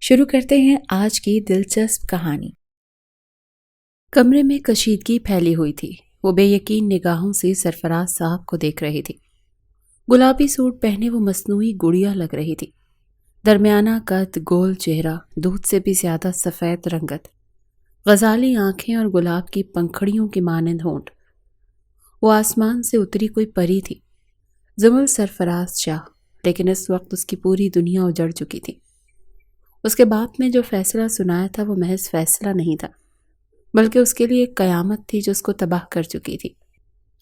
شروع کرتے ہیں آج کی دلچسپ کہانی۔ کمرے میں کشیدگی پھیلی ہوئی تھی۔ وہ بے یقین نگاہوں سے سرفراز صاحب کو دیکھ رہی تھی۔ گلابی سوٹ پہنے وہ مصنوعی گڑیا لگ رہی تھی۔ درمیانہ قد، گول چہرہ، دودھ سے بھی زیادہ سفید رنگت، غزالی آنکھیں اور گلاب کی پنکھڑیوں کی مانند ہونٹ۔ وہ آسمان سے اتری کوئی پری تھی، زمل سرفراز شاہ، لیکن اس وقت اس کی پوری دنیا اجڑ چکی تھی۔ اس کے باپ نے جو فیصلہ سنایا تھا وہ محض فیصلہ نہیں تھا، بلکہ اس کے لیے ایک قیامت تھی جو اس کو تباہ کر چکی تھی۔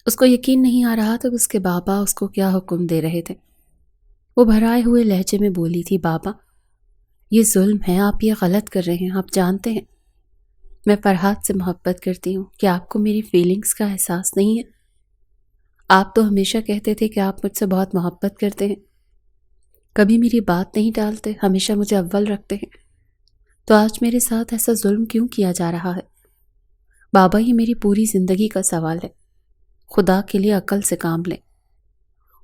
اس کو یقین نہیں آ رہا تھا کہ اس کے بابا اس کو کیا حکم دے رہے تھے۔ وہ بھرائے ہوئے لہجے میں بولی تھی، بابا یہ ظلم ہے، آپ یہ غلط کر رہے ہیں، آپ جانتے ہیں میں فرحات سے محبت کرتی ہوں۔ کیا آپ کو میری فیلنگز کا احساس نہیں ہے؟ آپ تو ہمیشہ کہتے تھے کہ آپ مجھ سے بہت محبت کرتے ہیں، کبھی میری بات نہیں ٹالتے، ہمیشہ مجھے اول رکھتے ہیں، تو آج میرے ساتھ ایسا ظلم کیوں کیا جا رہا ہے؟ بابا یہ میری پوری زندگی کا سوال ہے، خدا کے لیے عقل سے کام لیں۔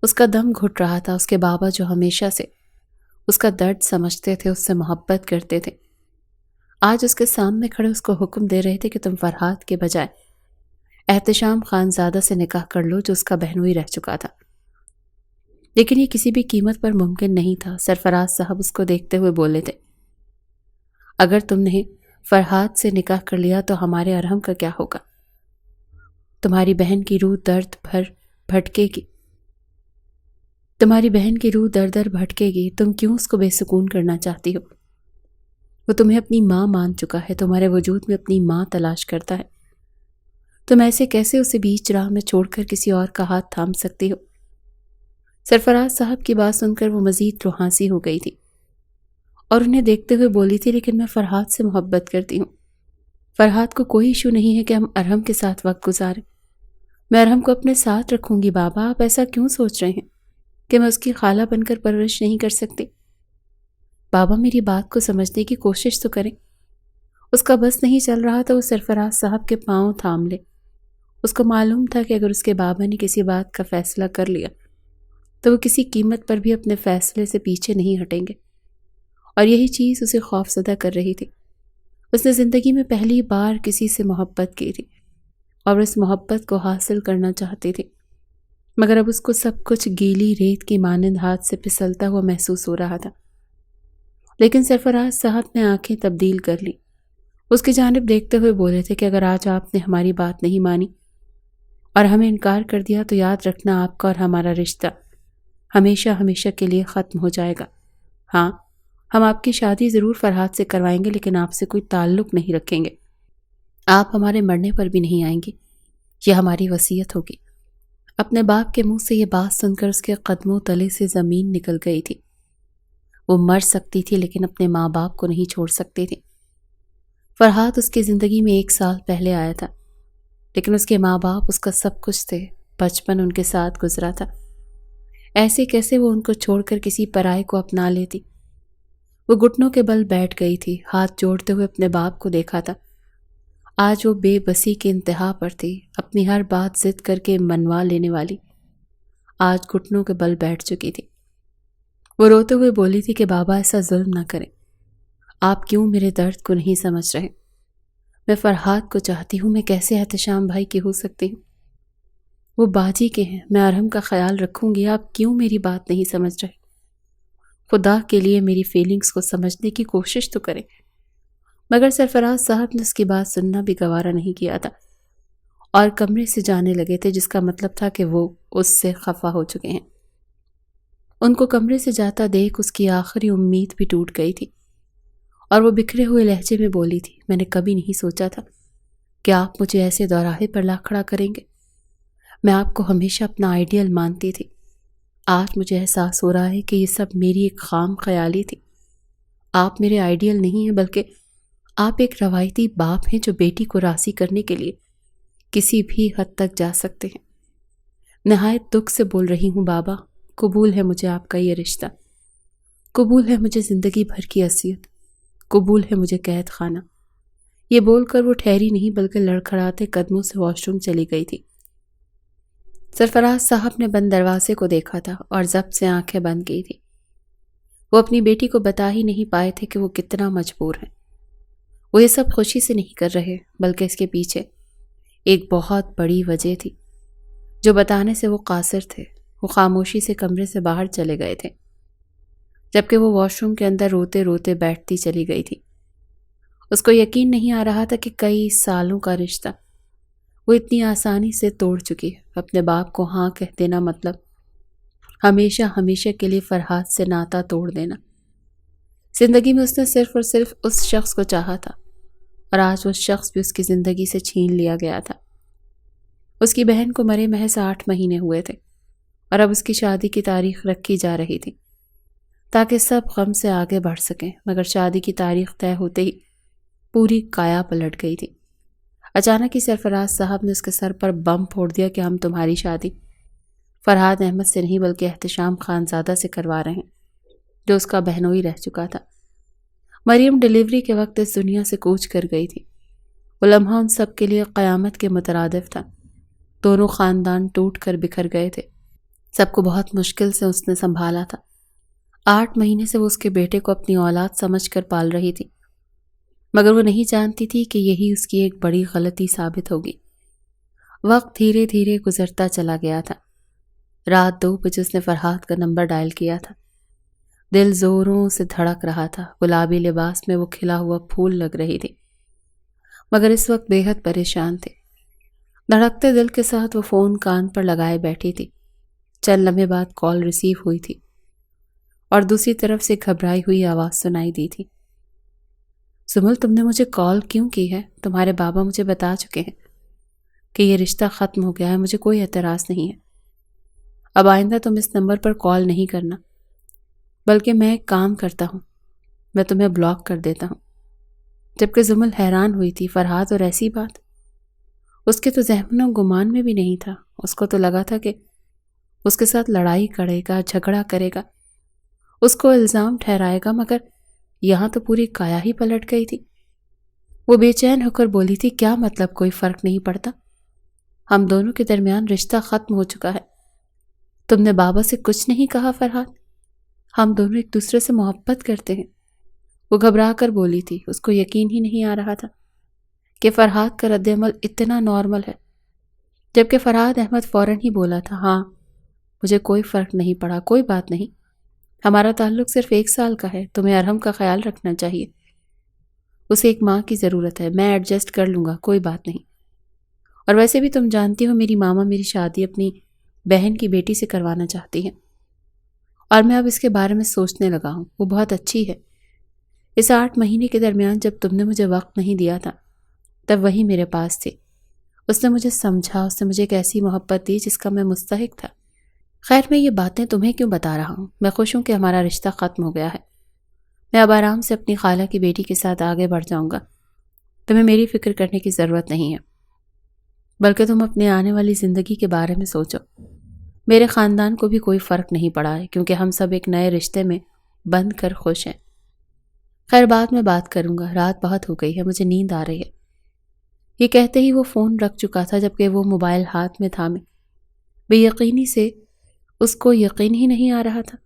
اس کا دم گھٹ رہا تھا۔ اس کے بابا جو ہمیشہ سے اس کا درد سمجھتے تھے، اس سے محبت کرتے تھے، آج اس کے سامنے کھڑے اس کو حکم دے رہے تھے کہ تم فرحات کے بجائے احتشام خانزادہ سے نکاح کر لو جو اس کا بہنوئی رہ چکا تھا۔ لیکن یہ کسی بھی قیمت پر ممکن نہیں تھا۔ سرفراز صاحب اس کو دیکھتے ہوئے بولے تھے، اگر تم نے فرحات سے نکاح کر لیا تو ہمارے ارحم کا کیا ہوگا؟ تمہاری بہن کی روح بھٹکے گی، تمہاری بہن کی روح در در بھٹکے گی۔ تم کیوں اس کو بے سکون کرنا چاہتی ہو؟ وہ تمہیں اپنی ماں مان چکا ہے، تمہارے وجود میں اپنی ماں تلاش کرتا ہے۔ تم ایسے کیسے اسے بیچ راہ میں چھوڑ کر کسی اور کا ہاتھ تھام سکتی ہو؟ سرفراز صاحب کی بات سن کر وہ مزید روحانسی ہو گئی تھی اور انہیں دیکھتے ہوئے بولی تھی، لیکن میں فرحات سے محبت کرتی ہوں۔ فرحات کو کوئی ایشو نہیں ہے کہ ہم ارحم کے ساتھ وقت گزاریں۔ میں ارحم کو اپنے ساتھ رکھوں گی۔ بابا آپ ایسا کیوں سوچ رہے ہیں کہ میں اس کی خالہ بن کر پرورش نہیں کر سکتی؟ بابا میری بات کو سمجھنے کی کوشش تو کریں۔ اس کا بس نہیں چل رہا تھا وہ سرفراز صاحب کے پاؤں تھام لے۔ اس کو معلوم تھا کہ اگر اس کے بابا نے کسی بات کا فیصلہ کر لیا تو وہ کسی قیمت پر بھی اپنے فیصلے سے پیچھے نہیں ہٹیں گے، اور یہی چیز اسے خوفزدہ کر رہی تھی۔ اس نے زندگی میں پہلی بار کسی سے محبت کی تھی اور اس محبت کو حاصل کرنا چاہتی تھی، مگر اب اس کو سب کچھ گیلی ریت کی مانند ہاتھ سے پھسلتا ہوا محسوس ہو رہا تھا۔ لیکن سرفراز صاحب نے آنکھیں تبدیل کر لی، اس کی جانب دیکھتے ہوئے بولے تھے کہ اگر آج آپ نے ہماری بات نہیں مانی اور ہمیں انکار کر دیا تو یاد رکھنا آپ کا اور ہمارا رشتہ ہمیشہ ہمیشہ کے لیے ختم ہو جائے گا۔ ہاں، ہم آپ کی شادی ضرور فرحات سے کروائیں گے، لیکن آپ سے کوئی تعلق نہیں رکھیں گے۔ آپ ہمارے مرنے پر بھی نہیں آئیں گے، یہ ہماری وصیت ہوگی۔ اپنے باپ کے منہ سے یہ بات سن کر اس کے قدموں تلے سے زمین نکل گئی تھی۔ وہ مر سکتی تھی لیکن اپنے ماں باپ کو نہیں چھوڑ سکتی تھی۔ فرحات اس کی زندگی میں 1 سال پہلے آیا تھا، لیکن اس کے ماں باپ اس کا سب کچھ تھے۔ بچپن ان کے ساتھ گزرا تھا، ایسے کیسے وہ ان کو چھوڑ کر کسی پرائے کو اپنا لیتی؟ وہ گھٹنوں کے بل بیٹھ گئی تھی، ہاتھ جوڑتے ہوئے اپنے باپ کو دیکھا تھا۔ آج وہ بے بسی کے انتہا پر تھی، اپنی ہر بات ضد کر کے منوا لینے والی آج گھٹنوں کے بل بیٹھ چکی تھی۔ وہ روتے ہوئے بولی تھی کہ بابا ایسا ظلم نہ کریں، آپ کیوں میرے درد کو نہیں سمجھ رہے؟ میں فرحات کو چاہتی ہوں، میں کیسے احتشام بھائی کی ہو سکتی ہوں؟ وہ باجی کے ہیں، میں ارحم کا خیال رکھوں گی، آپ کیوں میری بات نہیں سمجھ رہے؟ خدا کے لیے میری فیلنگز کو سمجھنے کی کوشش تو کریں۔ مگر سرفراز صاحب نے اس کی بات سننا بھی گوارا نہیں کیا تھا اور کمرے سے جانے لگے تھے، جس کا مطلب تھا کہ وہ اس سے خفا ہو چکے ہیں۔ ان کو کمرے سے جاتا دیکھ اس کی آخری امید بھی ٹوٹ گئی تھی اور وہ بکھرے ہوئے لہجے میں بولی تھی، میں نے کبھی نہیں سوچا تھا کہ آپ مجھے ایسے دوراہے پر لا کھڑا کریں گے۔ میں آپ کو ہمیشہ اپنا آئیڈیل مانتی تھی، آج مجھے احساس ہو رہا ہے کہ یہ سب میری ایک خام خیالی تھی۔ آپ میرے آئیڈیل نہیں ہیں، بلکہ آپ ایک روایتی باپ ہیں جو بیٹی کو راضی کرنے کے لیے کسی بھی حد تک جا سکتے ہیں۔ نہایت دکھ سے بول رہی ہوں بابا، قبول ہے مجھے آپ کا یہ رشتہ، قبول ہے مجھے زندگی بھر کی اذیت، قبول ہے مجھے قید خانہ۔ یہ بول کر وہ ٹھہری نہیں بلکہ لڑکھڑاتے قدموں سے واش روم چلی گئی تھی۔ سرفراز صاحب نے بند دروازے کو دیکھا تھا اور ضبط سے آنکھیں بند کی تھی۔ وہ اپنی بیٹی کو بتا ہی نہیں پائے تھے کہ وہ کتنا مجبور ہیں۔ وہ یہ سب خوشی سے نہیں کر رہے، بلکہ اس کے پیچھے ایک بہت بڑی وجہ تھی جو بتانے سے وہ قاصر تھے۔ وہ خاموشی سے کمرے سے باہر چلے گئے تھے، جبکہ وہ واش روم کے اندر روتے روتے بیٹھتی چلی گئی تھی۔ اس کو یقین نہیں آ رہا تھا کہ کئی سالوں کا رشتہ وہ اتنی آسانی سے توڑ چکی ہے۔ اپنے باپ کو ہاں کہہ دینا مطلب ہمیشہ ہمیشہ کے لیے فرحات سے ناتا توڑ دینا۔ زندگی میں اس نے صرف اور صرف اس شخص کو چاہا تھا، اور آج وہ شخص بھی اس کی زندگی سے چھین لیا گیا تھا۔ اس کی بہن کو مرے محض 8 مہینے ہوئے تھے، اور اب اس کی شادی کی تاریخ رکھی جا رہی تھی تاکہ سب غم سے آگے بڑھ سکیں، مگر شادی کی تاریخ طے ہوتے ہی پوری کایا پلٹ گئی تھی۔ اچانک ہی سرفراز صاحب نے اس کے سر پر بم پھوڑ دیا کہ ہم تمہاری شادی فرحاد احمد سے نہیں بلکہ احتشام خانزادہ سے کروا رہے ہیں، جو اس کا بہنوئی رہ چکا تھا۔ مریم ڈیلیوری کے وقت اس دنیا سے کوچ کر گئی تھی۔ وہ لمحہ ان سب کے لیے قیامت کے مترادف تھا۔ دونوں خاندان ٹوٹ کر بکھر گئے تھے۔ سب کو بہت مشکل سے اس نے سنبھالا تھا۔ 8 مہینے سے وہ اس کے بیٹے کو اپنی اولاد سمجھ کر پال رہی تھی، مگر وہ نہیں جانتی تھی کہ یہی اس کی ایک بڑی غلطی ثابت ہوگی۔ وقت دھیرے دھیرے گزرتا چلا گیا تھا۔ رات 2 بجے اس نے فرحاد کا نمبر ڈائل کیا تھا۔ دل زوروں سے دھڑک رہا تھا۔ گلابی لباس میں وہ کھلا ہوا پھول لگ رہی تھی، مگر اس وقت بے حد پریشان تھے۔ دھڑکتے دل کے ساتھ وہ فون کان پر لگائے بیٹھی تھی۔ چند لمحے بعد کال ریسیو ہوئی تھی، اور دوسری طرف سے گھبرائی ہوئی آواز سنائی دی تھی۔ سمل، تم نے مجھے کال کیوں کی ہے؟ تمہارے بابا مجھے بتا چکے ہیں کہ یہ رشتہ ختم ہو گیا ہے۔ مجھے کوئی اعتراض نہیں ہے۔ اب آئندہ تم اس نمبر پر کال نہیں کرنا، بلکہ میں ایک کام کرتا ہوں، میں تمہیں بلاک کر دیتا ہوں۔ جبکہ زمل حیران ہوئی تھی۔ فرحاد اور ایسی بات؟ اس کے تو ذہن و گمان میں بھی نہیں تھا۔ اس کو تو لگا تھا کہ اس کے ساتھ لڑائی کرے گا، جھگڑا کرے گا، اس کو الزام ٹھہرائے گا، مگر یہاں تو پوری کایا ہی پلٹ گئی تھی۔ وہ بے چین ہو کر بولی تھی، کیا مطلب کوئی فرق نہیں پڑتا؟ ہم دونوں کے درمیان رشتہ ختم ہو چکا ہے۔ تم نے بابا سے کچھ نہیں کہا فرحاد؟ ہم دونوں ایک دوسرے سے محبت کرتے ہیں۔ وہ گھبرا کر بولی تھی۔ اس کو یقین ہی نہیں آ رہا تھا کہ فرحاد کا رد عمل اتنا نارمل ہے، جبکہ فرحاد احمد فوراً ہی بولا تھا، ہاں مجھے کوئی فرق نہیں پڑا، کوئی بات نہیں، ہمارا تعلق صرف 1 سال کا ہے، تمہیں ارحم کا خیال رکھنا چاہیے، اسے ایک ماں کی ضرورت ہے، میں ایڈجسٹ کر لوں گا، کوئی بات نہیں، اور ویسے بھی تم جانتی ہو میری ماما میری شادی اپنی بہن کی بیٹی سے کروانا چاہتی ہیں، اور میں اب اس کے بارے میں سوچنے لگا ہوں، وہ بہت اچھی ہے۔ اس 8 مہینے کے درمیان جب تم نے مجھے وقت نہیں دیا تھا تب وہی میرے پاس تھی، اس نے مجھے سمجھا، اس نے مجھے ایک ایسی محبت دی جس کا میں مستحق تھا۔ خیر، میں یہ باتیں تمہیں کیوں بتا رہا ہوں؟ میں خوش ہوں کہ ہمارا رشتہ ختم ہو گیا ہے۔ میں اب آرام سے اپنی خالہ کی بیٹی کے ساتھ آگے بڑھ جاؤں گا۔ تمہیں میری فکر کرنے کی ضرورت نہیں ہے، بلکہ تم اپنے آنے والی زندگی کے بارے میں سوچو۔ میرے خاندان کو بھی کوئی فرق نہیں پڑا ہے، کیونکہ ہم سب ایک نئے رشتے میں بندھ کر خوش ہیں۔ خیر، بعد میں بات کروں گا، رات بہت ہو گئی ہے، مجھے نیند آ رہی ہے۔ یہ کہتے ہی وہ فون رکھ چکا تھا، جبکہ وہ موبائل ہاتھ میں تھامے بے یقینی سے اس کو یقین ہی نہیں آ رہا تھا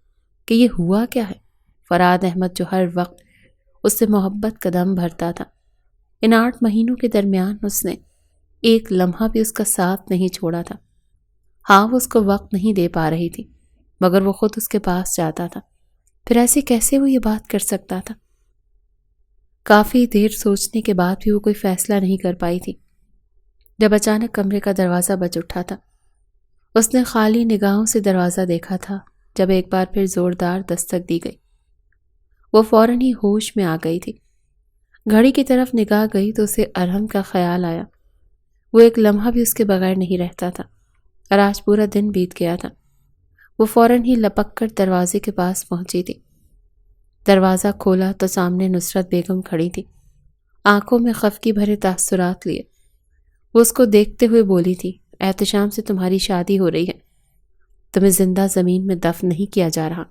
کہ یہ ہوا کیا ہے۔ فرحاد احمد جو ہر وقت اس سے محبت کا دم بھرتا تھا، ان 8 مہینوں کے درمیان اس نے ایک لمحہ بھی اس کا ساتھ نہیں چھوڑا تھا۔ ہاں، وہ اس کو وقت نہیں دے پا رہی تھی، مگر وہ خود اس کے پاس جاتا تھا۔ پھر ایسے کیسے وہ یہ بات کر سکتا تھا؟ کافی دیر سوچنے کے بعد بھی وہ کوئی فیصلہ نہیں کر پائی تھی، جب اچانک کمرے کا دروازہ بج اٹھا تھا۔ اس نے خالی نگاہوں سے دروازہ دیکھا تھا، جب ایک بار پھر زوردار دستک دی گئی۔ وہ فوراً ہی ہوش میں آ گئی تھی۔ گھڑی کی طرف نگاہ گئی تو اسے ارحم کا خیال آیا۔ وہ ایک لمحہ بھی اس کے بغیر نہیں رہتا تھا، اور آج پورا دن بیت گیا تھا۔ وہ فوراً ہی لپک کر دروازے کے پاس پہنچی تھی۔ دروازہ کھولا تو سامنے نصرت بیگم کھڑی تھی، آنکھوں میں خفگی بھرے تاثرات لیے۔ وہ اس کو دیکھتے ہوئے بولی تھی، احتشام سے تمہاری شادی ہو رہی ہے، تمہیں زندہ زمین میں دفن نہیں کیا جا رہا،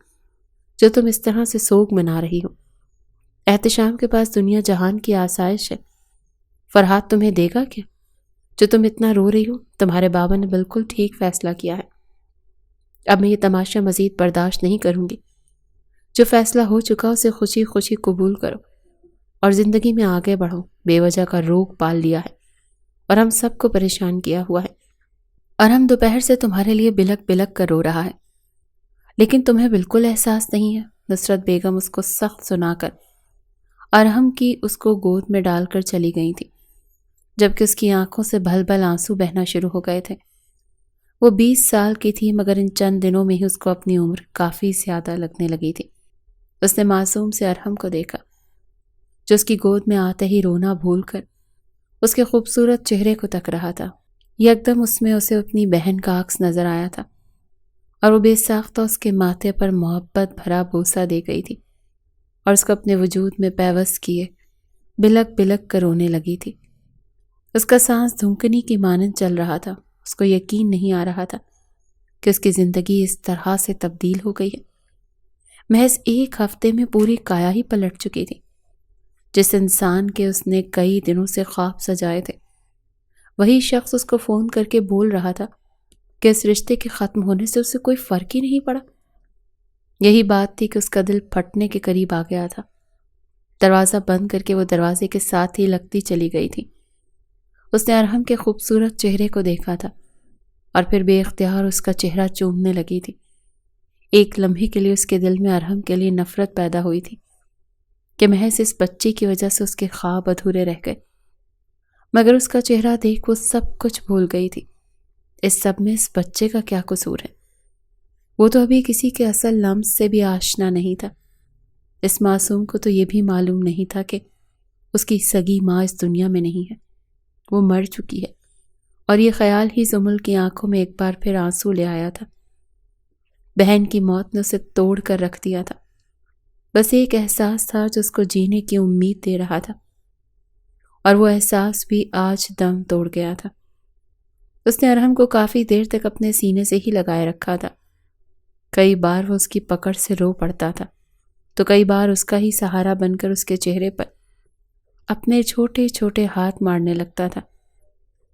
جو تم اس طرح سے سوگ منا رہی ہو۔ احتشام کے پاس دنیا جہان کی آسائش ہے، فرحاد تمہیں دے گا کیا جو تم اتنا رو رہی ہو؟ تمہارے بابا نے بالکل ٹھیک فیصلہ کیا ہے۔ اب میں یہ تماشا مزید برداشت نہیں کروں گی۔ جو فیصلہ ہو چکا اسے خوشی خوشی قبول کرو اور زندگی میں آگے بڑھو۔ بے وجہ کا روگ پال لیا ہے اور ہم سب کو پریشان کیا ہوا ہے، اور ہم دوپہر سے تمہارے لیے بلک بلک کر رو رہا ہے، لیکن تمہیں بالکل احساس نہیں ہے۔ نصرت بیگم اس کو سخت سنا کر ارحم کی اس کو گود میں ڈال کر چلی گئی تھی، جبکہ اس کی آنکھوں سے بھل بھل آنسو بہنا شروع ہو گئے تھے۔ وہ 20 سال کی تھی، مگر ان چند دنوں میں ہی اس کو اپنی عمر کافی زیادہ لگنے لگی تھی۔ اس نے معصوم سے ارحم کو دیکھا، جو اس کی گود میں آتے ہی رونا بھول کر اس کے خوبصورت چہرے کو تک رہا تھا۔ یکدم اس میں اسے اپنی بہن کا عکس نظر آیا تھا، اور وہ بے ساختہ اس کے ماتھے پر محبت بھرا بوسہ دے گئی تھی اور اس کو اپنے وجود میں پیوست کیے بلک بلک کر رونے لگی تھی۔ اس کا سانس دھمکنی کی مانند چل رہا تھا۔ اس کو یقین نہیں آ رہا تھا کہ اس کی زندگی اس طرح سے تبدیل ہو گئی ہے۔ محض ایک ہفتے میں پوری کایا ہی پلٹ چکی تھی۔ جس انسان کے اس نے کئی دنوں سے خواب سجائے تھے، وہی شخص اس کو فون کر کے بول رہا تھا کہ اس رشتے کے ختم ہونے سے اسے کوئی فرق ہی نہیں پڑا۔ یہی بات تھی کہ اس کا دل پھٹنے کے قریب آ گیا تھا۔ دروازہ بند کر کے وہ دروازے کے ساتھ ہی لگتی چلی گئی تھی۔ اس نے ارحم کے خوبصورت چہرے کو دیکھا تھا اور پھر بے اختیار اس کا چہرہ چومنے لگی تھی۔ ایک لمحے کے لیے اس کے دل میں ارحم کے لیے نفرت پیدا ہوئی تھی کہ محض اس بچی کی وجہ سے اس کے خواب ادھورے رہ گئے، مگر اس کا چہرہ دیکھ وہ سب کچھ بھول گئی تھی۔ اس سب میں اس بچے کا کیا قصور ہے؟ وہ تو ابھی کسی کے اصل لمس سے بھی آشنا نہیں تھا۔ اس معصوم کو تو یہ بھی معلوم نہیں تھا کہ اس کی سگی ماں اس دنیا میں نہیں ہے، وہ مر چکی ہے، اور یہ خیال ہی زمل کی آنکھوں میں ایک بار پھر آنسو لے آیا تھا۔ بہن کی موت نے اسے توڑ کر رکھ دیا تھا۔ بس ایک احساس تھا جو اس کو جینے کی امید دے رہا تھا، اور وہ احساس بھی آج دم توڑ گیا تھا۔ اس نے ارحم کو کافی دیر تک اپنے سینے سے ہی لگائے رکھا تھا۔ کئی بار وہ اس کی پکڑ سے رو پڑتا تھا، تو کئی بار اس کا ہی سہارا بن کر اس کے چہرے پر اپنے چھوٹے چھوٹے ہاتھ مارنے لگتا تھا۔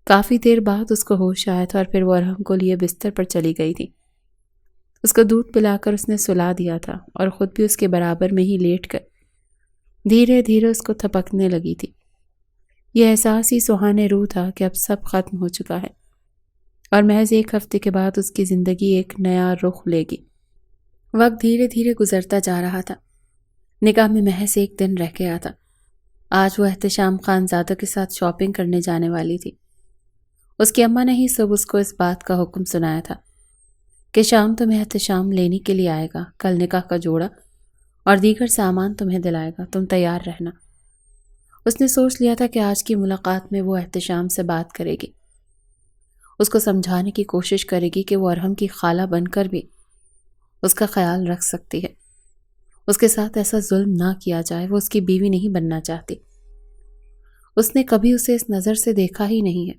کافی دیر بعد اس کو ہوش آیا تھا، اور پھر وہ ارحم کو لیے بستر پر چلی گئی تھی۔ اس کو دودھ پلا کر اس نے سلا دیا تھا، اور خود بھی اس کے برابر میں ہی لیٹ کر دھیرے دھیرے اس کو تھپکنے لگی تھی۔ یہ احساس ہی سہانے روح تھا کہ اب سب ختم ہو چکا ہے، اور محض ایک ہفتے کے بعد اس کی زندگی ایک نیا رخ لے گی۔ وقت دھیرے دھیرے گزرتا جا رہا تھا۔ نکاح میں محض ایک دن رہ گیا تھا۔ آج وہ احتشام خان زادہ کے ساتھ شاپنگ کرنے جانے والی تھی۔ اس کی اماں نے ہی صبح اس کو اس بات کا حکم سنایا تھا کہ شام تمہیں احتشام لینے کے لیے آئے گا، کل نکاح کا جوڑا اور دیگر سامان تمہیں دلائے گا، تم تیار رہنا۔ اس نے سوچ لیا تھا کہ آج کی ملاقات میں وہ احتشام سے بات کرے گی، اس کو سمجھانے کی کوشش کرے گی کہ وہ ارحم کی خالہ بن کر بھی اس کا خیال رکھ سکتی ہے، اس کے ساتھ ایسا ظلم نہ کیا جائے۔ وہ اس کی بیوی نہیں بننا چاہتی۔ اس نے کبھی اسے اس نظر سے دیکھا ہی نہیں ہے،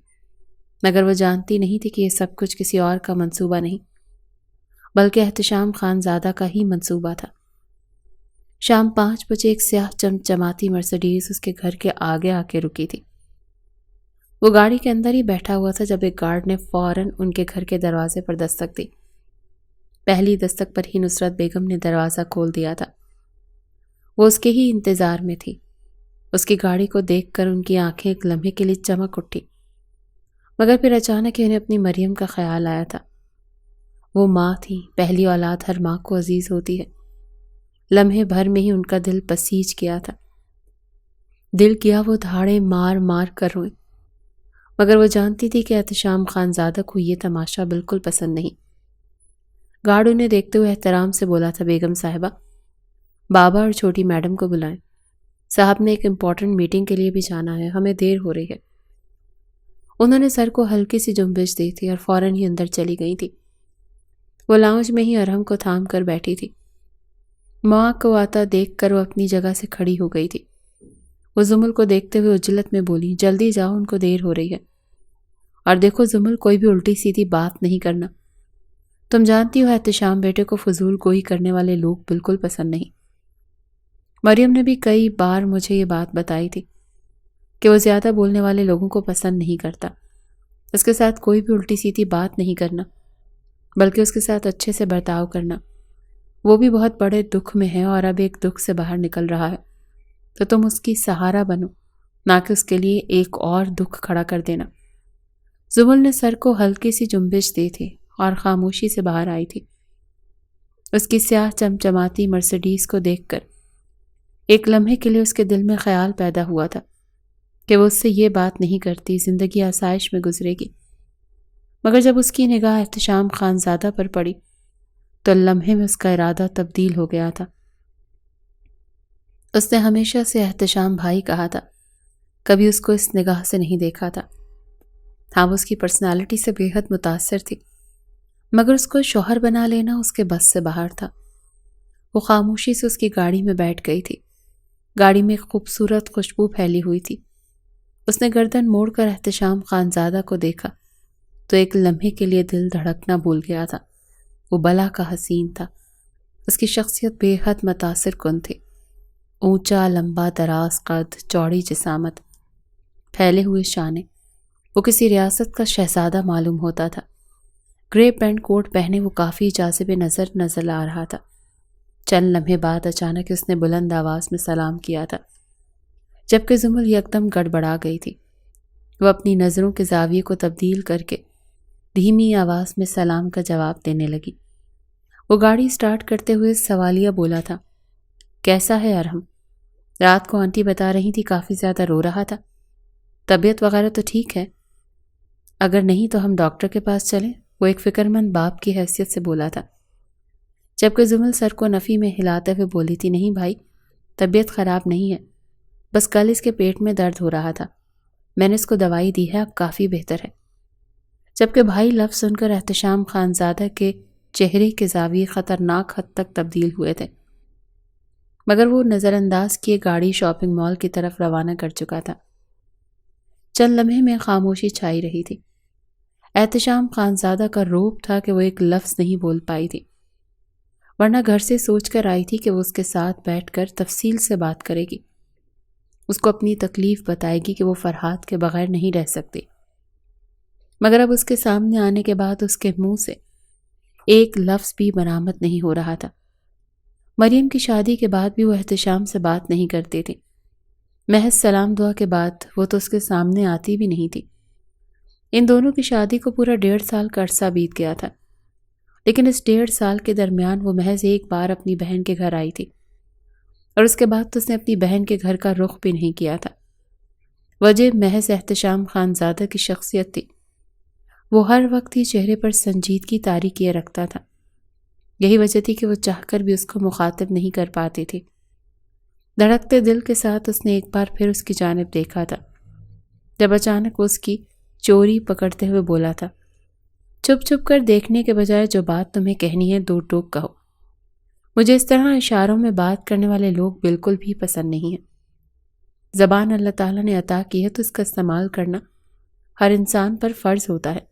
مگر وہ جانتی نہیں تھی کہ یہ سب کچھ کسی اور کا منصوبہ نہیں، بلکہ احتشام خان زادہ کا ہی منصوبہ تھا۔ شام 5 بجے ایک سیاہ چمچماتی مرسڈیز اس کے گھر کے آگے آ کے رکی تھی۔ وہ گاڑی کے اندر ہی بیٹھا ہوا تھا جب ایک گارڈ نے فوراً ان کے گھر کے دروازے پر دستک دی۔ پہلی دستک پر ہی نصرت بیگم نے دروازہ کھول دیا تھا۔ وہ اس کے ہی انتظار میں تھی۔ اس کی گاڑی کو دیکھ کر ان کی آنکھیں ایک لمحے کے لیے چمک اٹھی، مگر پھر اچانک ہی انہیں اپنی مریم کا خیال آیا تھا۔ وہ ماں تھی، پہلی اولاد ہر ماں کو عزیز ہوتی ہے۔ لمحے بھر میں ہی ان کا دل بسیج گیا تھا۔ دل کیا وہ دھاڑے مار مار کر روئیں، مگر وہ جانتی تھی کہ احتشام خان زادہ کو یہ تماشا بالکل پسند نہیں۔ گارڈ انہیں دیکھتے ہوئے احترام سے بولا تھا، بیگم صاحبہ، بابا اور چھوٹی میڈم کو بلائیں، صاحب نے ایک امپورٹنٹ میٹنگ کے لیے بھی جانا ہے، ہمیں دیر ہو رہی ہے۔ انہوں نے سر کو ہلکی سی جنبش دی تھی اور فوراً ہی اندر چلی گئی تھی۔ وہ لاؤنج میں ہی ارحم کو تھام کر بیٹھی تھی۔ ماں کو آتا دیکھ کر وہ اپنی جگہ سے کھڑی ہو گئی تھی۔ وہ زمل کو دیکھتے ہوئے عجلت میں بولی، جلدی جاؤ، ان کو دیر ہو رہی ہے۔ اور دیکھو زمل، کوئی بھی الٹی سیدھی بات نہیں کرنا۔ تم جانتی ہو احتشام بیٹے کو فضول گوئی کرنے والے لوگ بالکل پسند نہیں۔ مریم نے بھی کئی بار مجھے یہ بات بتائی تھی کہ وہ زیادہ بولنے والے لوگوں کو پسند نہیں کرتا۔ اس کے ساتھ کوئی بھی الٹی سیدھی بات نہیں کرنا، بلکہ اس کے ساتھ اچھے سے برتاؤ کرنا۔ وہ بھی بہت بڑے دکھ میں ہے اور اب ایک دکھ سے باہر نکل رہا ہے، تو تم اس کی سہارا بنو، نہ کہ اس کے لیے ایک اور دکھ کھڑا کر دینا۔ زمل نے سر کو ہلکی سی جنبش دی تھی اور خاموشی سے باہر آئی تھی۔ اس کی سیاہ چمچماتی مرسیڈیز کو دیکھ کر ایک لمحے کے لیے اس کے دل میں خیال پیدا ہوا تھا کہ وہ اس سے یہ بات نہیں کرتی، زندگی آسائش میں گزرے گی، مگر جب اس کی نگاہ احتشام خانزادہ پر پڑی تو لمحے میں اس کا ارادہ تبدیل ہو گیا تھا۔ اس نے ہمیشہ سے احتشام بھائی کہا تھا، کبھی اس کو اس نگاہ سے نہیں دیکھا تھا۔ ہاں، وہ اس کی پرسنالٹی سے بے حد متاثر تھی، مگر اس کو شوہر بنا لینا اس کے بس سے باہر تھا۔ وہ خاموشی سے اس کی گاڑی میں بیٹھ گئی تھی۔ گاڑی میں ایک خوبصورت خوشبو پھیلی ہوئی تھی۔ اس نے گردن موڑ کر احتشام خانزادہ کو دیکھا تو ایک لمحے کے لیے دل دھڑکنا بھول گیا تھا۔ وہ بلا کا حسین تھا۔ اس کی شخصیت بے حد متاثر کن تھی۔ اونچا، لمبا، دراز قد، چوڑی جسامت، پھیلے ہوئے شانے، وہ کسی ریاست کا شہزادہ معلوم ہوتا تھا۔ گرے پینٹ کوٹ پہنے وہ کافی جاذب نظر آ رہا تھا۔ چند لمحے بعد اچانک اس نے بلند آواز میں سلام کیا تھا، جبکہ زمل یکدم گڑبڑا گئی تھی۔ وہ اپنی نظروں کے زاویے کو تبدیل کر کے دھیمی آواز میں سلام کا جواب دینے لگی۔ وہ گاڑی سٹارٹ کرتے ہوئے سوالیہ بولا تھا، کیسا ہے ارحم؟ رات کو آنٹی بتا رہی تھی کافی زیادہ رو رہا تھا، طبیعت وغیرہ تو ٹھیک ہے؟ اگر نہیں تو ہم ڈاکٹر کے پاس چلیں، وہ ایک فکر مند باپ کی حیثیت سے بولا تھا، جبکہ زمل سر کو نفی میں ہلاتے ہوئے بولی تھی، نہیں بھائی، طبیعت خراب نہیں ہے، بس کل اس کے پیٹ میں درد ہو رہا تھا، میں نے اس کو دوائی دی ہے، اب کافی بہتر ہے۔ جبکہ بھائی لفظ سن کر احتشام خانزادہ کے چہرے کے زاویے خطرناک حد تک تبدیل ہوئے تھے، مگر وہ نظر انداز کیے گاڑی شاپنگ مال کی طرف روانہ کر چکا تھا۔ چند لمحے میں خاموشی چھائی رہی تھی۔ احتشام خانزادہ کا روب تھا کہ وہ ایک لفظ نہیں بول پائی تھی، ورنہ گھر سے سوچ کر آئی تھی کہ وہ اس کے ساتھ بیٹھ کر تفصیل سے بات کرے گی، اس کو اپنی تکلیف بتائے گی کہ وہ فرحات کے بغیر نہیں رہ سکتی، مگر اب اس کے سامنے آنے کے بعد اس کے منہ سے ایک لفظ بھی برآمد نہیں ہو رہا تھا۔ مریم کی شادی کے بعد بھی وہ احتشام سے بات نہیں کرتی تھی۔ محض سلام دعا کے بعد وہ تو اس کے سامنے آتی بھی نہیں تھی۔ ان دونوں کی شادی کو پورا 1.5 سال کا عرصہ بیت گیا تھا، لیکن اس 1.5 سال کے درمیان وہ محض ایک بار اپنی بہن کے گھر آئی تھی، اور اس کے بعد تو اس نے اپنی بہن کے گھر کا رخ بھی نہیں کیا تھا۔ وجہ محض احتشام خانزادہ کی شخصیت تھی۔ وہ ہر وقت ہی چہرے پر سنجیدگی طاری کیے رکھتا تھا۔ یہی وجہ تھی کہ وہ چاہ کر بھی اس کو مخاطب نہیں کر پاتی تھی۔ دھڑکتے دل کے ساتھ اس نے ایک بار پھر اس کی جانب دیکھا تھا، جب اچانک اس کی چوری پکڑتے ہوئے بولا تھا، چھپ چھپ کر دیکھنے کے بجائے جو بات تمہیں کہنی ہے 2 ٹوک کہو۔ مجھے اس طرح اشاروں میں بات کرنے والے لوگ بالکل بھی پسند نہیں ہیں۔ زبان اللہ تعالیٰ نے عطا کی ہے تو اس کا استعمال کرنا ہر انسان پر فرض ہوتا ہے۔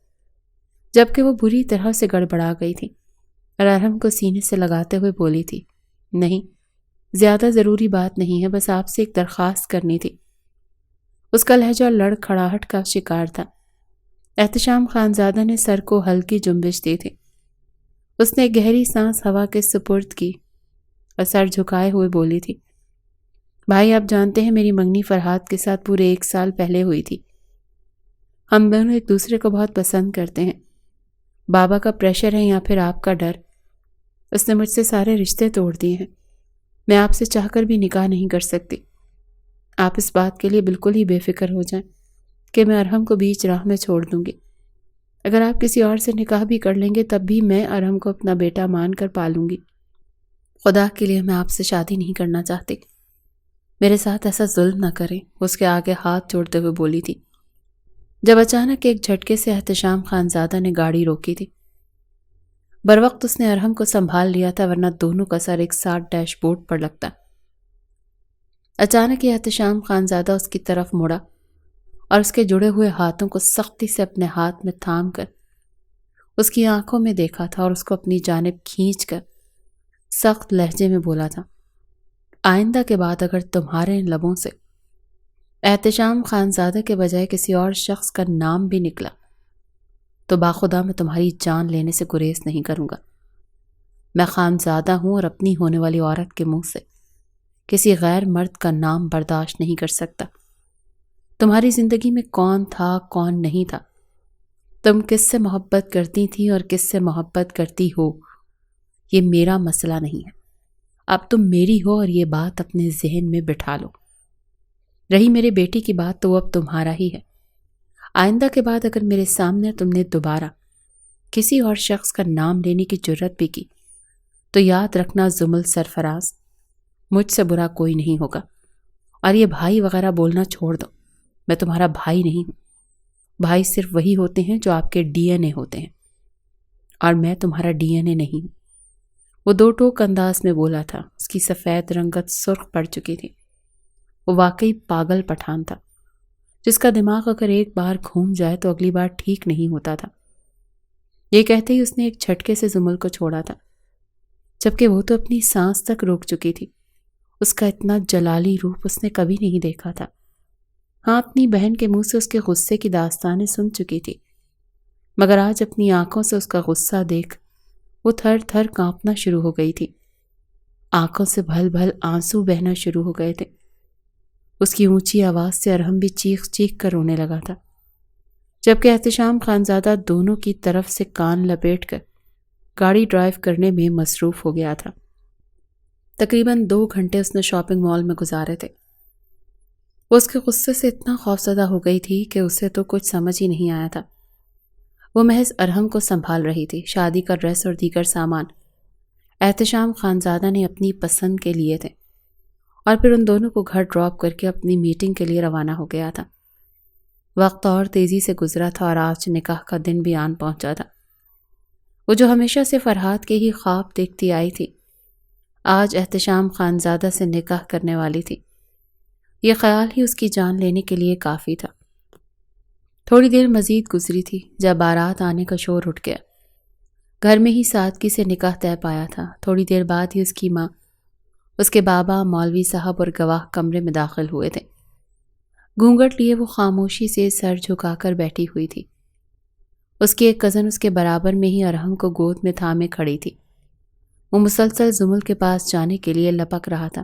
جبکہ وہ بری طرح سے گڑبڑا گئی تھی اور ارحم کو سینے سے لگاتے ہوئے بولی تھی، نہیں، زیادہ ضروری بات نہیں ہے، بس آپ سے ایک درخواست کرنی تھی۔ اس کا لہجہ لڑکھڑاہٹ کا شکار تھا۔ احتشام خانزادہ نے سر کو ہلکی جنبش دی تھی۔ اس نے گہری سانس ہوا کے سپرد کی اور سر جھکائے ہوئے بولی تھی، بھائی آپ جانتے ہیں میری منگنی فرحات کے ساتھ پورے 1 سال پہلے ہوئی تھی۔ ہم دونوں ایک دوسرے کو بہت پسند کرتے ہیں۔ بابا کا پریشر ہے یا پھر آپ کا ڈر، اس نے مجھ سے سارے رشتے توڑ دیے ہیں۔ میں آپ سے چاہ کر بھی نکاح نہیں کر سکتی۔ آپ اس بات کے لیے بالکل ہی بے فکر ہو جائیں کہ میں ارحم کو بیچ راہ میں چھوڑ دوں گی۔ اگر آپ کسی اور سے نکاح بھی کر لیں گے تب بھی میں ارحم کو اپنا بیٹا مان کر پالوں گی۔ خدا کے لیے میں آپ سے شادی نہیں کرنا چاہتی، میرے ساتھ ایسا ظلم نہ کریں، اس کے آگے ہاتھ جوڑتے ہوئے بولی تھی، جب اچانک ایک جھٹکے سے احتشام خانزادہ نے گاڑی روکی تھی۔ بروقت اس نے ارحم کو سنبھال لیا تھا، ورنہ دونوں کا سر ایک ساتھ ڈیش بورڈ پر لگتا۔ اچانک یہ احتشام خانزادہ اس کی طرف مڑا اور اس کے جڑے ہوئے ہاتھوں کو سختی سے اپنے ہاتھ میں تھام کر اس کی آنکھوں میں دیکھا تھا اور اس کو اپنی جانب کھینچ کر سخت لہجے میں بولا تھا، آئندہ کے بعد اگر تمہارے ان لبوں سے احتشام خانزادہ کے بجائے کسی اور شخص کا نام بھی نکلا تو باخدا میں تمہاری جان لینے سے گریز نہیں کروں گا۔ میں خانزادہ ہوں اور اپنی ہونے والی عورت کے منہ سے کسی غیر مرد کا نام برداشت نہیں کر سکتا۔ تمہاری زندگی میں کون تھا کون نہیں تھا، تم کس سے محبت کرتی تھی اور کس سے محبت کرتی ہو، یہ میرا مسئلہ نہیں ہے۔ اب تم میری ہو اور یہ بات اپنے ذہن میں بٹھا لو۔ رہی میرے بیٹی کی بات تو وہ اب تمہارا ہی ہے۔ آئندہ کے بعد اگر میرے سامنے تم نے دوبارہ کسی اور شخص کا نام لینے کی جرت بھی کی تو یاد رکھنا زمل سرفراز، مجھ سے برا کوئی نہیں ہوگا۔ اور یہ بھائی وغیرہ بولنا چھوڑ دو، میں تمہارا بھائی نہیں ہوں۔ بھائی صرف وہی ہوتے ہیں جو آپ کے ڈی این اے ہوتے ہیں، اور میں تمہارا ڈی این اے نہیں ہوں۔ وہ دو ٹوک انداز میں بولا تھا، اس کی سفید رنگت سرخ پڑ چکی تھی۔ وہ واقعی پاگل پٹھان تھا، جس کا دماغ اگر ایک بار گھوم جائے تو اگلی بار ٹھیک نہیں ہوتا تھا۔ یہ کہتے ہی اس نے ایک جھٹکے سے زمل کو چھوڑا تھا، جبکہ وہ تو اپنی سانس تک روک چکی تھی۔ اس کا اتنا جلالی روپ اس نے کبھی نہیں دیکھا تھا۔ ہاں، اپنی بہن کے منہ سے اس کے غصے کی داستانیں سن چکی تھی، مگر آج اپنی آنکھوں سے اس کا غصہ دیکھ وہ تھر تھر کانپنا شروع ہو گئی تھی۔ آنکھوں سے بھل بھل آنسو بہنا شروع ہو گئے تھے۔ اس کی اونچی آواز سے ارحم بھی چیخ چیخ کر رونے لگا تھا، جبکہ احتشام خانزادہ دونوں کی طرف سے کان لپیٹ کر گاڑی ڈرائیو کرنے میں مصروف ہو گیا تھا۔ تقریباً 2 گھنٹے اس نے شاپنگ مال میں گزارے تھے۔ وہ اس کے غصے سے اتنا خوفزدہ ہو گئی تھی کہ اسے تو کچھ سمجھ ہی نہیں آیا تھا۔ وہ محض ارحم کو سنبھال رہی تھی۔ شادی کا ڈریس اور دیگر سامان احتشام خانزادہ نے اپنی پسند کے لیے تھے، اور پھر ان دونوں کو گھر ڈراپ کر کے اپنی میٹنگ کے لیے روانہ ہو گیا تھا۔ وقت اور تیزی سے گزرا تھا اور آج نکاح کا دن بھی آن پہنچا تھا۔ وہ جو ہمیشہ سے فرحات کے ہی خواب دیکھتی آئی تھی، آج احتشام خانزادہ سے نکاح کرنے والی تھی۔ یہ خیال ہی اس کی جان لینے کے لیے کافی تھا۔ تھوڑی دیر مزید گزری تھی جب بارات آنے کا شور اٹھ گیا۔ گھر میں ہی سادگی سے نکاح طے پایا تھا۔ تھوڑی دیر بعد ہی اس کی ماں، اس کے بابا، مولوی صاحب اور گواہ کمرے میں داخل ہوئے تھے۔ گھونگھٹ لیے وہ خاموشی سے سر جھکا کر بیٹھی ہوئی تھی۔ اس کی ایک کزن اس کے برابر میں ہی ارحم کو گود میں تھامے کھڑی تھی۔ وہ مسلسل زمل کے پاس جانے کے لیے لپک رہا تھا،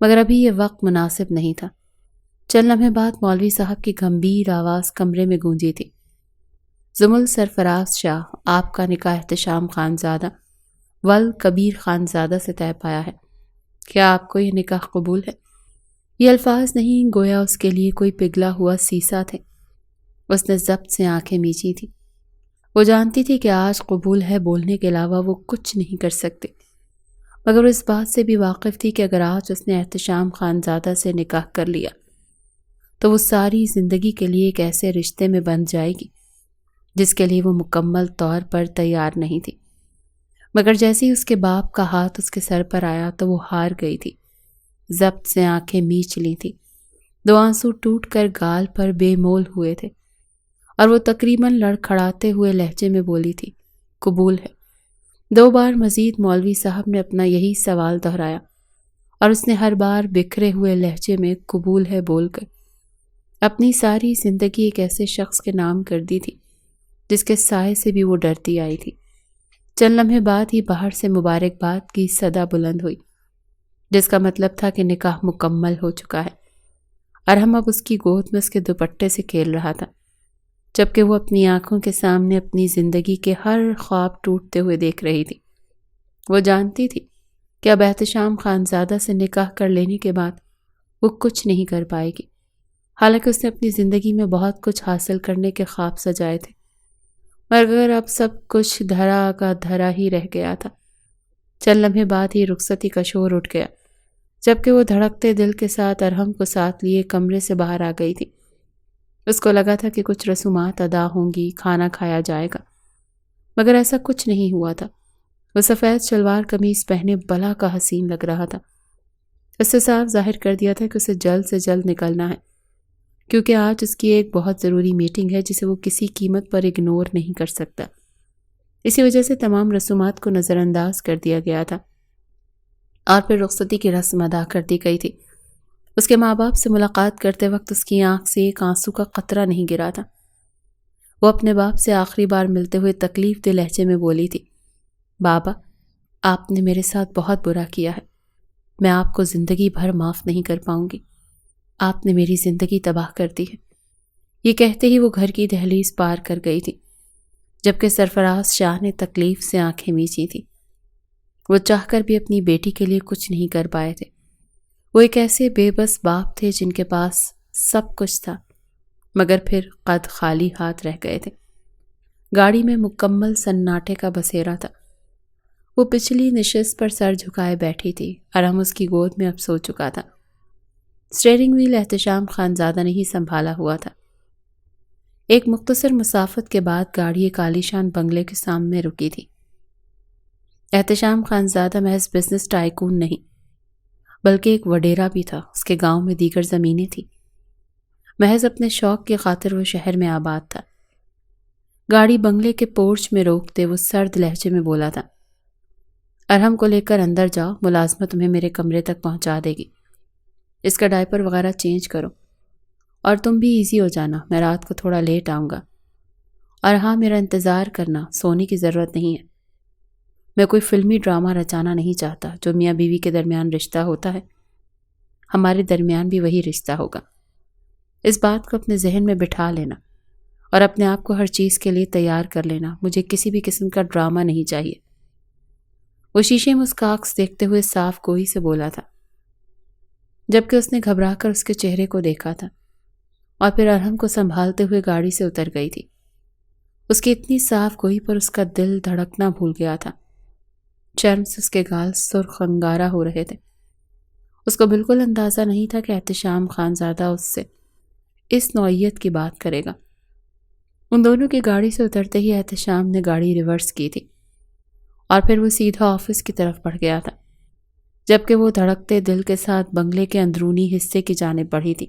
مگر ابھی یہ وقت مناسب نہیں تھا۔ چند لمحے بعد مولوی صاحب کی گمبھیر آواز کمرے میں گونجی تھی، زمل سرفراز شاہ، آپ کا نکاح احتشام خانزادہ ول کبیر خانزادہ سے طے پایا ہے۔ کیا آپ کو یہ نکاح قبول ہے؟ یہ الفاظ نہیں گویا اس کے لیے کوئی پگھلا ہوا سیسا تھے۔ اس نے ضبط سے آنکھیں میچی تھی۔ وہ جانتی تھی کہ آج قبول ہے بولنے کے علاوہ وہ کچھ نہیں کر سکتے، مگر وہ اس بات سے بھی واقف تھی کہ اگر آج اس نے احتشام خانزادہ سے نکاح کر لیا تو وہ ساری زندگی کے لیے ایک ایسے رشتے میں بندھ جائے گی جس کے لیے وہ مکمل طور پر تیار نہیں تھی۔ مگر جیسے ہی اس کے باپ کا ہاتھ اس کے سر پر آیا تو وہ ہار گئی تھی۔ ضبط سے آنکھیں میچ لی تھی، 2 آنسو ٹوٹ کر گال پر بے مول ہوئے تھے، اور وہ تقریباً لڑکھڑاتے ہوئے لہجے میں بولی تھی، قبول ہے۔ 2 بار مزید مولوی صاحب نے اپنا یہی سوال دہرایا، اور اس نے ہر بار بکھرے ہوئے لہجے میں قبول ہے بول کر اپنی ساری زندگی ایک ایسے شخص کے نام کر دی تھی جس کے سائے سے بھی وہ ڈرتی آئی تھی۔ چند لمحے بعد ہی باہر سے مبارکباد کی صدا بلند ہوئی، جس کا مطلب تھا کہ نکاح مکمل ہو چکا ہے۔ ارحم اب اس کی گود میں اس کے دوپٹے سے کھیل رہا تھا، جبکہ وہ اپنی آنکھوں کے سامنے اپنی زندگی کے ہر خواب ٹوٹتے ہوئے دیکھ رہی تھی۔ وہ جانتی تھی کہ اب احتشام خانزادہ سے نکاح کر لینے کے بعد وہ کچھ نہیں کر پائے گی، حالانکہ اس نے اپنی زندگی میں بہت کچھ حاصل کرنے کے خواب سجائے تھے، مگر اب سب کچھ دھرا کا دھرا ہی رہ گیا تھا۔ چند لمحے بعد ہی رخصتی کا شور اٹھ گیا، جبکہ وہ دھڑکتے دل کے ساتھ ارحم کو ساتھ لیے کمرے سے باہر آ گئی تھی۔ اس کو لگا تھا کہ کچھ رسومات ادا ہوں گی، کھانا کھایا جائے گا، مگر ایسا کچھ نہیں ہوا تھا۔ وہ سفید شلوار قمیض پہنے بلا کا حسین لگ رہا تھا۔ اس سے صاف ظاہر کر دیا تھا کہ اسے جلد سے جلد نکلنا ہے، کیونکہ آج اس کی ایک بہت ضروری میٹنگ ہے جسے وہ کسی قیمت پر اگنور نہیں کر سکتا۔ اسی وجہ سے تمام رسومات کو نظر انداز کر دیا گیا تھا، اور پھر رخصتی کی رسم ادا کر دی گئی تھی۔ اس کے ماں باپ سے ملاقات کرتے وقت اس کی آنکھ سے ایک آنسو کا قطرہ نہیں گرا تھا۔ وہ اپنے باپ سے آخری بار ملتے ہوئے تکلیف دہ لہجے میں بولی تھی، بابا، آپ نے میرے ساتھ بہت برا کیا ہے، میں آپ کو زندگی بھر معاف نہیں کر پاؤں گی، آپ نے میری زندگی تباہ کر دی ہے۔ یہ کہتے ہی وہ گھر کی دہلیز پار کر گئی تھی، جبکہ سرفراز شاہ نے تکلیف سے آنکھیں میچی تھی۔ وہ چاہ کر بھی اپنی بیٹی کے لیے کچھ نہیں کر پائے تھے۔ وہ ایک ایسے بے بس باپ تھے جن کے پاس سب کچھ تھا، مگر پھر قد خالی ہاتھ رہ گئے تھے۔ گاڑی میں مکمل سناٹے کا بسیرا تھا۔ وہ پچھلی نشست پر سر جھکائے بیٹھی تھی، ارحم اس کی گود میں اب سو چکا تھا۔ اسٹیئرنگ وہیل احتشام خانزادہ نے ہی سنبھالا ہوا تھا۔ ایک مختصر مسافت کے بعد گاڑی ایک عالیشان بنگلے کے سامنے رکی تھی۔ احتشام خانزادہ محض بزنس ٹائکون نہیں بلکہ ایک وڈیرا بھی تھا۔ اس کے گاؤں میں دیگر زمینیں تھیں۔ محض اپنے شوق کی خاطر وہ شہر میں آباد تھا۔ گاڑی بنگلے کے پورچ میں روکتے وہ سرد لہجے میں بولا تھا، ارحم کو لے کر اندر جاؤ، ملازمہ تمہیں میرے کمرے تک پہنچا دے گی۔ اس کا ڈائپر وغیرہ چینج کرو، اور تم بھی ایزی ہو جانا، میں رات کو تھوڑا لیٹ آؤں گا۔ اور ہاں، میرا انتظار کرنا، سونے کی ضرورت نہیں ہے۔ میں کوئی فلمی ڈرامہ رچانا نہیں چاہتا۔ جو میاں بیوی کے درمیان رشتہ ہوتا ہے، ہمارے درمیان بھی وہی رشتہ ہوگا۔ اس بات کو اپنے ذہن میں بٹھا لینا اور اپنے آپ کو ہر چیز کے لیے تیار کر لینا۔ مجھے کسی بھی قسم کا ڈرامہ نہیں چاہیے۔ وہ شیشے میں اس کا عکس دیکھتے ہوئے صاف گوئی سے بولا تھا، جبکہ اس نے گھبرا کر اس کے چہرے کو دیکھا تھا اور پھر ارحم کو سنبھالتے ہوئے گاڑی سے اتر گئی تھی۔ اس کی اتنی صاف گوئی پر اس کا دل دھڑکنا بھول گیا تھا۔ شرم سے اس کے گال سرخ انگارہ ہو رہے تھے۔ اس کو بالکل اندازہ نہیں تھا کہ احتشام خانزادہ اس سے اس نوعیت کی بات کرے گا۔ ان دونوں کی گاڑی سے اترتے ہی احتشام نے گاڑی ریورس کی تھی اور پھر وہ سیدھا آفس کی طرف بڑھ گیا تھا، جبکہ وہ دھڑکتے دل کے ساتھ بنگلے کے اندرونی حصے کی جانب بڑھی تھی۔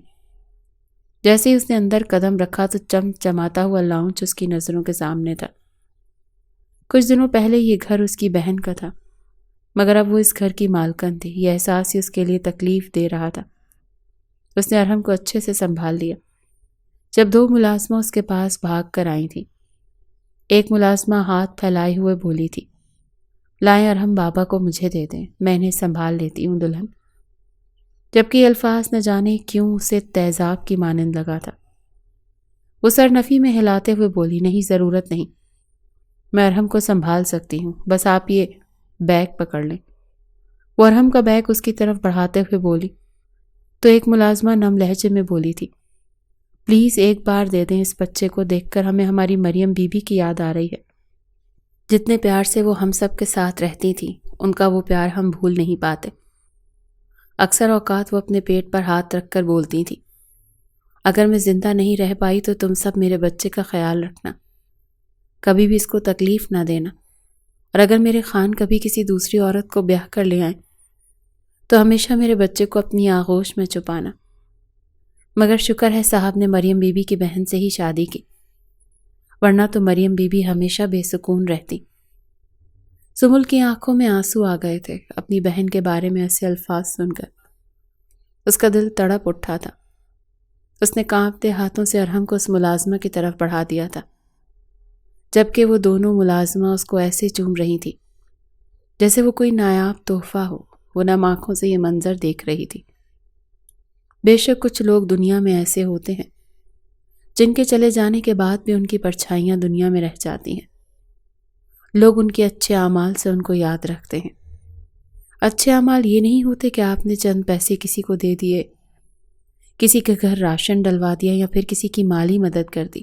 جیسے ہی اس نے اندر قدم رکھا تو چمچماتا ہوا لاؤنج اس کی نظروں کے سامنے تھا۔ کچھ دنوں پہلے یہ گھر اس کی بہن کا تھا، مگر اب وہ اس گھر کی مالکن تھی۔ یہ احساس ہی اس کے لیے تکلیف دے رہا تھا۔ اس نے ارحم کو اچھے سے سنبھال لیا۔ جب دو ملازمہ اس کے پاس بھاگ کر آئی تھیں، ایک ملازمہ ہاتھ پھیلائے ہوئے بولی تھی، لائیں ارحم، بابا کو مجھے دے دیں، میں انہیں سنبھال لیتی ہوں دلہن۔ جبکہ یہ الفاظ نہ جانے کیوں اسے تیزاب کی مانند لگا تھا۔ وہ سر نفی میں ہلاتے ہوئے بولی، نہیں، ضرورت نہیں، میں ارحم کو سنبھال سکتی ہوں، بس آپ یہ بیگ پکڑ لیں۔ وہ ارحم کا بیگ اس کی طرف بڑھاتے ہوئے بولی تو ایک ملازمہ نم لہجے میں بولی تھی، پلیز ایک بار دے دیں، اس بچے کو دیکھ کر ہمیں ہماری مریم بی بی کی یاد آ رہی ہے۔ جتنے پیار سے وہ ہم سب کے ساتھ رہتی تھی، ان کا وہ پیار ہم بھول نہیں پاتے۔ اکثر اوقات وہ اپنے پیٹ پر ہاتھ رکھ کر بولتی تھی، اگر میں زندہ نہیں رہ پائی تو تم سب میرے بچے کا خیال رکھنا، کبھی بھی اس کو تکلیف نہ دینا، اور اگر میرے خان کبھی کسی دوسری عورت کو بیاہ کر لے آئیں تو ہمیشہ میرے بچے کو اپنی آغوش میں چھپانا۔ مگر شکر ہے صاحب نے مریم بی بی کی بہن سے ہی شادی کی، ورنہ تو مریم بی بی ہمیشہ بے سکون رہتی۔ سمل کی آنکھوں میں آنسو آ گئے تھے اپنی بہن کے بارے میں ایسے الفاظ سن کر۔ اس کا دل تڑپ اٹھا تھا۔ اس نے کانپتے ہاتھوں سے ارحم کو اس ملازمہ کی طرف بڑھا دیا تھا، جبکہ وہ دونوں ملازمہ اس کو ایسے چوم رہی تھی جیسے وہ کوئی نایاب تحفہ ہو۔ وہ نم آنکھوں سے یہ منظر دیکھ رہی تھی۔ بے شک کچھ لوگ دنیا میں ایسے ہوتے ہیں جن کے چلے جانے کے بعد بھی ان کی پرچھائیاں دنیا میں رہ جاتی ہیں۔ لوگ ان کے اچھے اعمال سے ان کو یاد رکھتے ہیں۔ اچھے اعمال یہ نہیں ہوتے کہ آپ نے چند پیسے کسی کو دے دیے، کسی کے گھر راشن ڈلوا دیا یا پھر کسی کی مالی مدد کر دی۔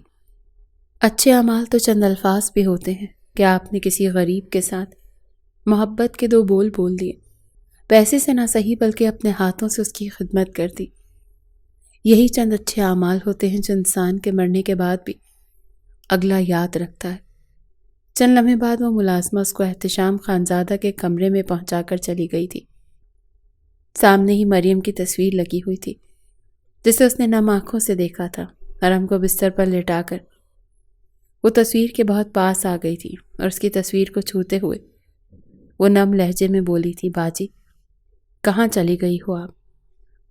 اچھے اعمال تو چند الفاظ بھی ہوتے ہیں کہ آپ نے کسی غریب کے ساتھ محبت کے دو بول بول دیے، پیسے سے نہ صحیح بلکہ اپنے ہاتھوں سے اس کی خدمت کر دی۔ یہی چند اچھے اعمال ہوتے ہیں جو انسان کے مرنے کے بعد بھی اگلا یاد رکھتا ہے۔ چند لمحے بعد وہ ملازمہ اس کو احتشام خانزادہ کے کمرے میں پہنچا کر چلی گئی تھی۔ سامنے ہی مریم کی تصویر لگی ہوئی تھی جسے اس نے نم آنکھوں سے دیکھا تھا۔ ارحم کو بستر پر لٹا کر وہ تصویر کے بہت پاس آ گئی تھی اور اس کی تصویر کو چھوتے ہوئے وہ نم لہجے میں بولی تھی، باجی کہاں چلی گئی ہو آپ؟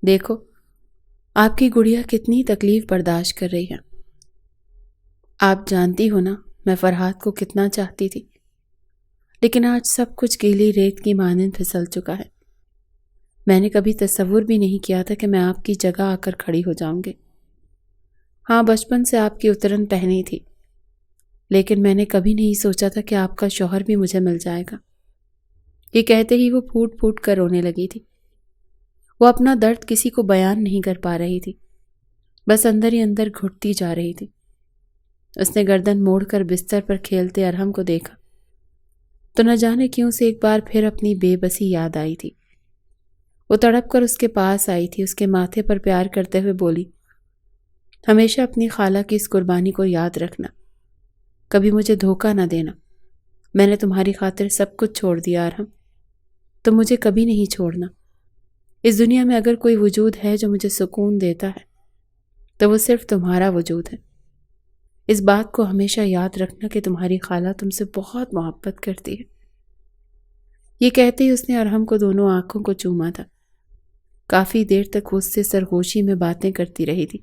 دیکھو آپ کی گڑیا کتنی تکلیف برداشت کر رہی ہے۔ آپ جانتی ہو نا میں فرحات کو کتنا چاہتی تھی، لیکن آج سب کچھ گیلی ریت کی مانند پھسل چکا ہے۔ میں نے کبھی تصور بھی نہیں کیا تھا کہ میں آپ کی جگہ آ کر کھڑی ہو جاؤں گی۔ ہاں، بچپن سے آپ کی اترن پہنی تھی، لیکن میں نے کبھی نہیں سوچا تھا کہ آپ کا شوہر بھی مجھے مل جائے گا۔ یہ کہتے ہی وہ پھوٹ پھوٹ کر رونے لگی تھی۔ وہ اپنا درد کسی کو بیان نہیں کر پا رہی تھی، بس اندر ہی اندر گھٹتی جا رہی تھی۔ اس نے گردن موڑ کر بستر پر کھیلتے ارحم کو دیکھا تو نہ جانے کیوں سے ایک بار پھر اپنی بے بسی یاد آئی تھی۔ وہ تڑپ کر اس کے پاس آئی تھی، اس کے ماتھے پر پیار کرتے ہوئے بولی، ہمیشہ اپنی خالہ کی اس قربانی کو یاد رکھنا، کبھی مجھے دھوکہ نہ دینا۔ میں نے تمہاری خاطر سب کچھ چھوڑ دیا ارحم، تم مجھے کبھی نہیں چھوڑنا۔ اس دنیا میں اگر کوئی وجود ہے جو مجھے سکون دیتا ہے تو وہ صرف تمہارا وجود ہے۔ اس بات کو ہمیشہ یاد رکھنا کہ تمہاری خالہ تم سے بہت محبت کرتی ہے۔ یہ کہتے ہی اس نے ارحم کو دونوں آنکھوں کو چوما تھا۔ کافی دیر تک وہ اس سے سرگوشی میں باتیں کرتی رہی تھی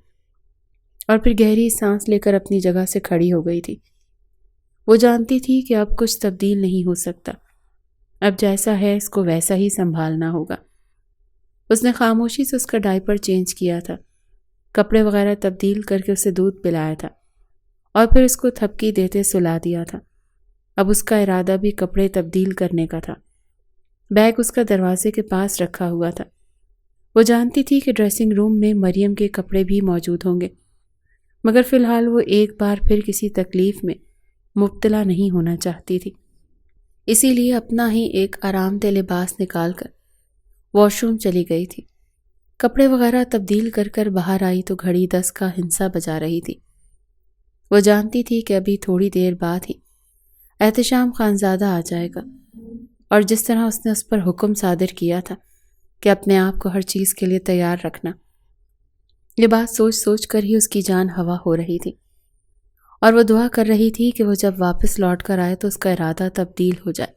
اور پھر گہری سانس لے کر اپنی جگہ سے کھڑی ہو گئی تھی۔ وہ جانتی تھی کہ اب کچھ تبدیل نہیں ہو سکتا، اب جیسا ہے اس کو ویسا ہی سنبھالنا ہوگا۔ اس نے خاموشی سے اس کا ڈائپر چینج کیا تھا، کپڑے وغیرہ تبدیل کر کے اسے دودھ پلایا تھا اور پھر اس کو تھپکی دیتے سلا دیا تھا۔ اب اس کا ارادہ بھی کپڑے تبدیل کرنے کا تھا۔ بیگ اس کا دروازے کے پاس رکھا ہوا تھا۔ وہ جانتی تھی کہ ڈریسنگ روم میں مریم کے کپڑے بھی موجود ہوں گے، مگر فی الحال وہ ایک بار پھر کسی تکلیف میں مبتلا نہیں ہونا چاہتی تھی۔ اسی لیے اپنا ہی ایک آرام دہ لباس نکال کر واش روم چلی گئی تھی۔ کپڑے وغیرہ تبدیل کر کر باہر آئی تو گھڑی 10 کا ہنسا بجا رہی تھی۔ وہ جانتی تھی کہ ابھی تھوڑی دیر بعد ہی احتشام خانزادہ آ جائے گا، اور جس طرح اس نے اس پر حکم صادر کیا تھا کہ اپنے آپ کو ہر چیز کے لیے تیار رکھنا، یہ بات سوچ سوچ کر ہی اس کی جان ہوا ہو رہی تھی، اور وہ دعا کر رہی تھی کہ وہ جب واپس لوٹ کر آئے تو اس کا ارادہ تبدیل ہو جائے،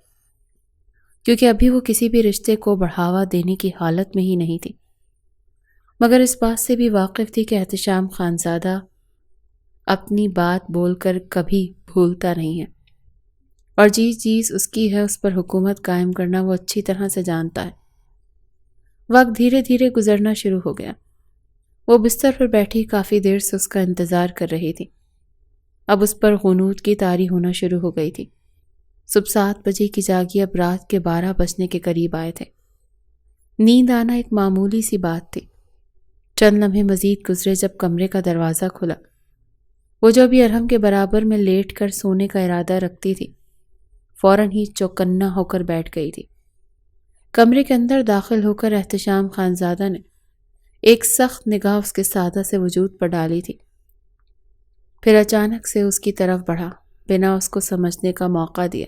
کیونکہ ابھی وہ کسی بھی رشتے کو بڑھاوا دینے کی حالت میں ہی نہیں تھی، مگر اس بات سے بھی واقف تھی کہ احتشام خانزادہ اپنی بات بول کر کبھی بھولتا نہیں ہے، اور جس چیز اس کی ہے اس پر حکومت قائم کرنا وہ اچھی طرح سے جانتا ہے۔ وقت دھیرے دھیرے گزرنا شروع ہو گیا۔ وہ بستر پر بیٹھی کافی دیر سے اس کا انتظار کر رہی تھی۔ اب اس پر غنود کی طاری ہونا شروع ہو گئی تھی۔ صبح 7 بجے کی جاگی اب رات کے 12 بجنے کے قریب آئے تھے۔ نیند آنا ایک معمولی سی بات تھی۔ چند لمحے مزید گزرے جب کمرے کا دروازہ کھلا۔ وہ جو بھی ارحم کے برابر میں لیٹ کر سونے کا ارادہ رکھتی تھی، فوراً ہی چوکنا ہو کر بیٹھ گئی تھی۔ کمرے کے اندر داخل ہو کر احتشام خانزادہ نے ایک سخت نگاہ اس کے سادہ سے وجود پر ڈالی تھی، پھر اچانک سے اس کی طرف بڑھا، بنا اس کو سمجھنے کا موقع دیا،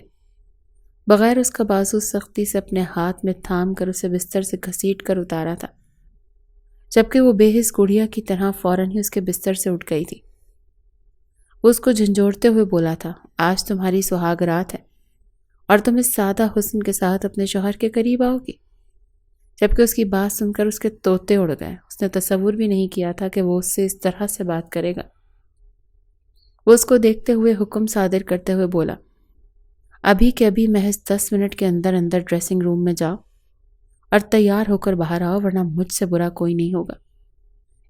بغیر اس کا بازو سختی سے اپنے ہاتھ میں تھام کر اسے بستر سے گھسیٹ کر اتارا تھا، جبکہ وہ بے حس گڑیا کی طرح فوراً ہی اس کے بستر سے اٹھ گئی تھی۔ وہ اس کو جھنجھوڑتے ہوئے بولا تھا، آج تمہاری سہاگ رات ہے اور تم اس سادہ حسن کے ساتھ اپنے شوہر کے قریب آؤ گی۔ جبکہ اس کی بات سن کر اس کے طوطے اڑ گئے۔ اس نے تصور بھی نہیں کیا تھا کہ وہ اس سے اس طرح سے بات کرے گا۔ وہ اس کو دیکھتے ہوئے حکم صادر کرتے ہوئے بولا، ابھی کے ابھی محض 10 منٹ کے اندر اندر ڈریسنگ روم میں جاؤ اور تیار ہو کر باہر آؤ، ورنہ مجھ سے برا کوئی نہیں ہوگا۔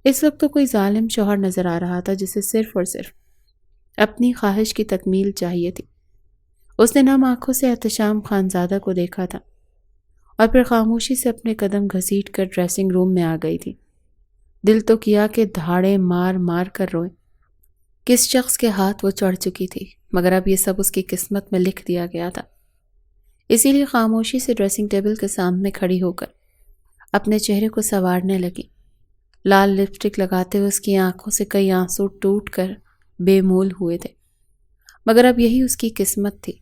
اس وقت تو کوئی ظالم شوہر نظر آ رہا تھا جسے صرف اور صرف اپنی خواہش کی تکمیل چاہیے تھی۔ اس نے نم آنکھوں سے احتشام خانزادہ کو دیکھا تھا اور پھر خاموشی سے اپنے قدم گھسیٹ کر ڈریسنگ روم میں آ گئی تھی۔ دل تو کیا کہ دھاڑے مار مار کر روئے۔ کس شخص کے ہاتھ وہ چڑھ چکی تھی، مگر اب یہ سب اس کی قسمت میں لکھ دیا گیا تھا۔ اسی لیے خاموشی سے ڈریسنگ ٹیبل کے سامنے کھڑی ہو کر اپنے چہرے کو سنوارنے لگی۔ لال لپسٹک لگاتے ہوئے اس کی آنکھوں سے کئی آنسو ٹوٹ کر بے مول ہوئے تھے، مگر اب یہی اس کی قسمت تھی۔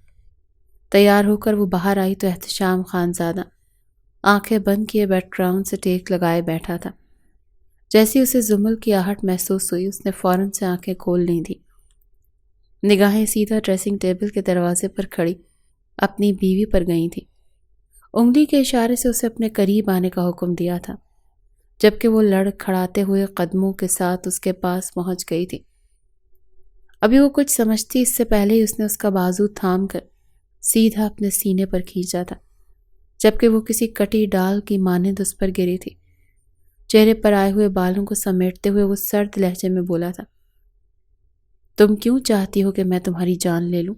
تیار ہو کر وہ باہر آئی تو احتشام خانزادہ آنکھیں بند کیے بیک گراؤنڈ سے ٹیک لگائے بیٹھا تھا۔ جیسی اسے زمل کی آہٹ محسوس ہوئی، اس نے فوراً سے آنکھیں کھول لی تھی۔ نگاہیں سیدھا ڈریسنگ ٹیبل کے دروازے پر کھڑی اپنی بیوی پر گئی تھی۔ انگلی کے اشارے سے اسے اپنے قریب آنے کا حکم دیا تھا، جبکہ وہ لڑ کھڑاتے ہوئے قدموں کے ساتھ اس کے پاس پہنچ گئی تھی۔ ابھی وہ کچھ سمجھتی اس سے پہلے ہی اس نے اس کا بازو تھام کر سیدھا اپنے سینے پر کھینچا تھا، جبکہ وہ کسی کٹی ڈال کی مانند اس پر گری تھی۔ چہرے پر آئے ہوئے بالوں کو سمیٹتے ہوئے وہ سرد لہجے میں بولا تھا، تم کیوں چاہتی ہو کہ میں تمہاری جان لے لوں؟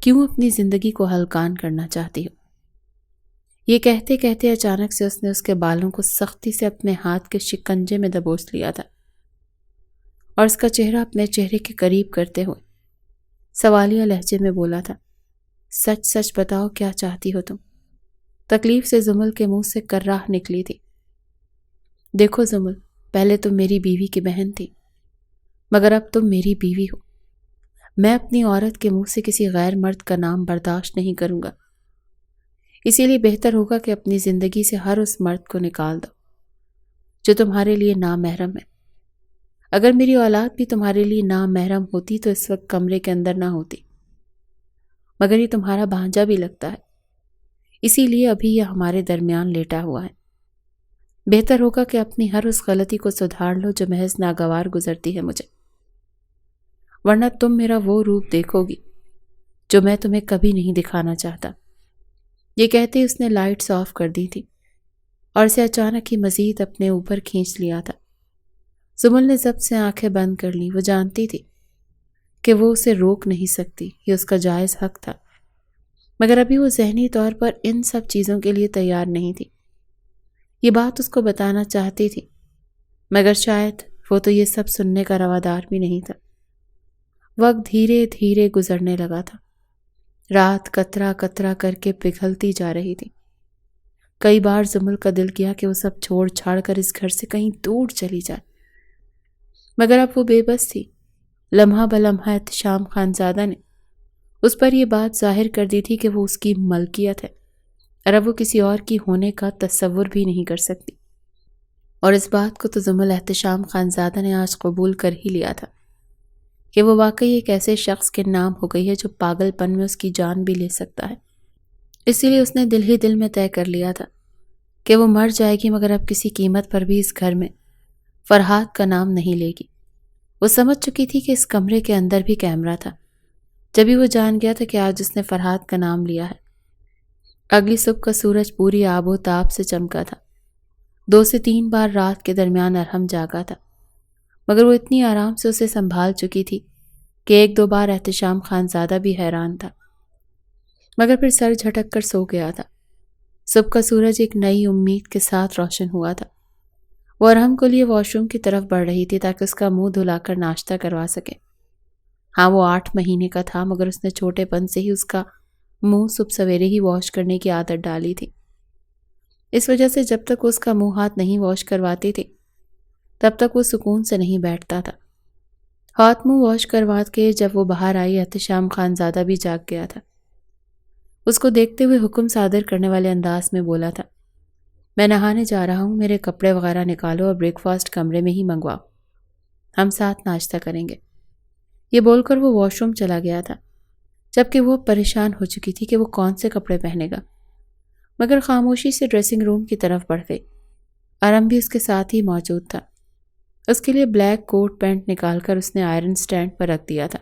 کیوں اپنی زندگی کو ہلکان کرنا چاہتی ہو؟ یہ کہتے کہتے اچانک سے اس نے اس کے بالوں کو سختی سے اپنے ہاتھ کے شکنجے میں دبوچ لیا تھا اور اس کا چہرہ اپنے چہرے کے قریب کرتے ہوئے سوالیہ لہجے میں بولا تھا، سچ سچ بتاؤ کیا چاہتی ہو تم؟ تکلیف سے زمل کے منہ سے کراہ نکلی تھی۔ دیکھو زمل، پہلے تم میری بیوی کی بہن تھی، مگر اب تم میری بیوی ہو۔ میں اپنی عورت کے منہ سے کسی غیر مرد کا نام برداشت نہیں کروں گا، اسی لیے بہتر ہوگا کہ اپنی زندگی سے ہر اس مرد کو نکال دو جو تمہارے لیے نامحرم ہے۔ اگر میری اولاد بھی تمہارے لیے نامحرم ہوتی تو اس وقت کمرے کے اندر نہ ہوتی، مگر یہ تمہارا بھانجا بھی لگتا ہے، اسی لیے ابھی یہ ہمارے درمیان لیٹا ہوا ہے۔ بہتر ہوگا کہ اپنی ہر اس غلطی کو سدھار لو جو محض ناگوار گزرتی ہے مجھے، ورنہ تم میرا وہ روپ دیکھو گی جو میں تمہیں کبھی نہیں دکھانا چاہتا۔ یہ کہتے اس نے لائٹس آف کر دی تھی اور اسے اچانک ہی مزید اپنے اوپر کھینچ لیا تھا۔ زمل نے ضبط سے آنکھیں بند کر لیں۔ وہ جانتی تھی کہ وہ اسے روک نہیں سکتی، یہ اس کا جائز حق تھا، مگر ابھی وہ ذہنی طور پر ان سب چیزوں کے لیے تیار نہیں تھی۔ یہ بات اس کو بتانا چاہتی تھی، مگر شاید وہ تو یہ سب سننے کا روادار بھی نہیں تھا۔ وقت دھیرے دھیرے گزرنے لگا تھا، رات قطرہ قطرہ کر کے پگھلتی جا رہی تھی۔ کئی بار زمل کا دل کیا کہ وہ سب چھوڑ چھاڑ کر اس گھر سے کہیں دور چلی جائے، مگر اب وہ بے بس تھی۔ لمحہ بلمحہ احتشام خانزادہ نے اس پر یہ بات ظاہر کر دی تھی کہ وہ اس کی ملکیت ہے اور اب وہ کسی اور کی ہونے کا تصور بھی نہیں کر سکتی، اور اس بات کو تو زمل احتشام خانزادہ نے آج قبول کر ہی لیا تھا کہ وہ واقعی ایک ایسے شخص کے نام ہو گئی ہے جو پاگل پن میں اس کی جان بھی لے سکتا ہے۔ اسی لیے اس نے دل ہی دل میں طے کر لیا تھا کہ وہ مر جائے گی، مگر اب کسی قیمت پر بھی اس گھر میں فرحات کا نام نہیں لے گی۔ وہ سمجھ چکی تھی کہ اس کمرے کے اندر بھی کیمرہ تھا، جبھی وہ جان گیا تھا کہ آج اس نے فرحات کا نام لیا ہے۔ اگلی صبح کا سورج پوری آب و تاب سے چمکا تھا۔ 2 سے 3 بار رات کے درمیان ارحم جاگا تھا، مگر وہ اتنی آرام سے اسے سنبھال چکی تھی کہ 1-2 بار احتشام خانزادہ بھی حیران تھا، مگر پھر سر جھٹک کر سو گیا تھا۔ صبح کا سورج ایک نئی امید کے ساتھ روشن ہوا تھا۔ وہ ارحم کو لیے واش روم کی طرف بڑھ رہی تھی تاکہ اس کا منہ دھلا کر ناشتہ کروا سکے۔ ہاں، وہ 8 مہینے کا تھا، مگر اس نے چھوٹے پن سے ہی اس کا منہ صبح سویرے ہی واش کرنے کی عادت ڈالی تھی۔ اس وجہ سے جب تک وہ اس کا منہ ہاتھ نہیں واش کرواتی تھی تب تک وہ سکون سے نہیں بیٹھتا تھا۔ ہاتھ منہ واش کروا کے جب وہ باہر آئی، احتشام خانزادہ بھی جاگ گیا تھا۔ اس کو دیکھتے ہوئے حکم صادر کرنے والے انداز میں بولا تھا، میں نہانے جا رہا ہوں، میرے کپڑے وغیرہ نکالو اور بریک فاسٹ کمرے میں ہی منگواؤ، ہم ساتھ ناشتہ کریں گے۔ یہ بول کر وہ واش روم چلا گیا تھا، جبکہ وہ پریشان ہو چکی تھی کہ وہ کون سے کپڑے پہنے گا، مگر خاموشی سے ڈریسنگ روم کی طرف بڑھ گئی۔ ارحم بھی اس کے ساتھ ہی موجود تھا۔ اس کے لیے بلیک کوٹ پینٹ نکال کر اس نے آئرن سٹینڈ پر رکھ دیا تھا۔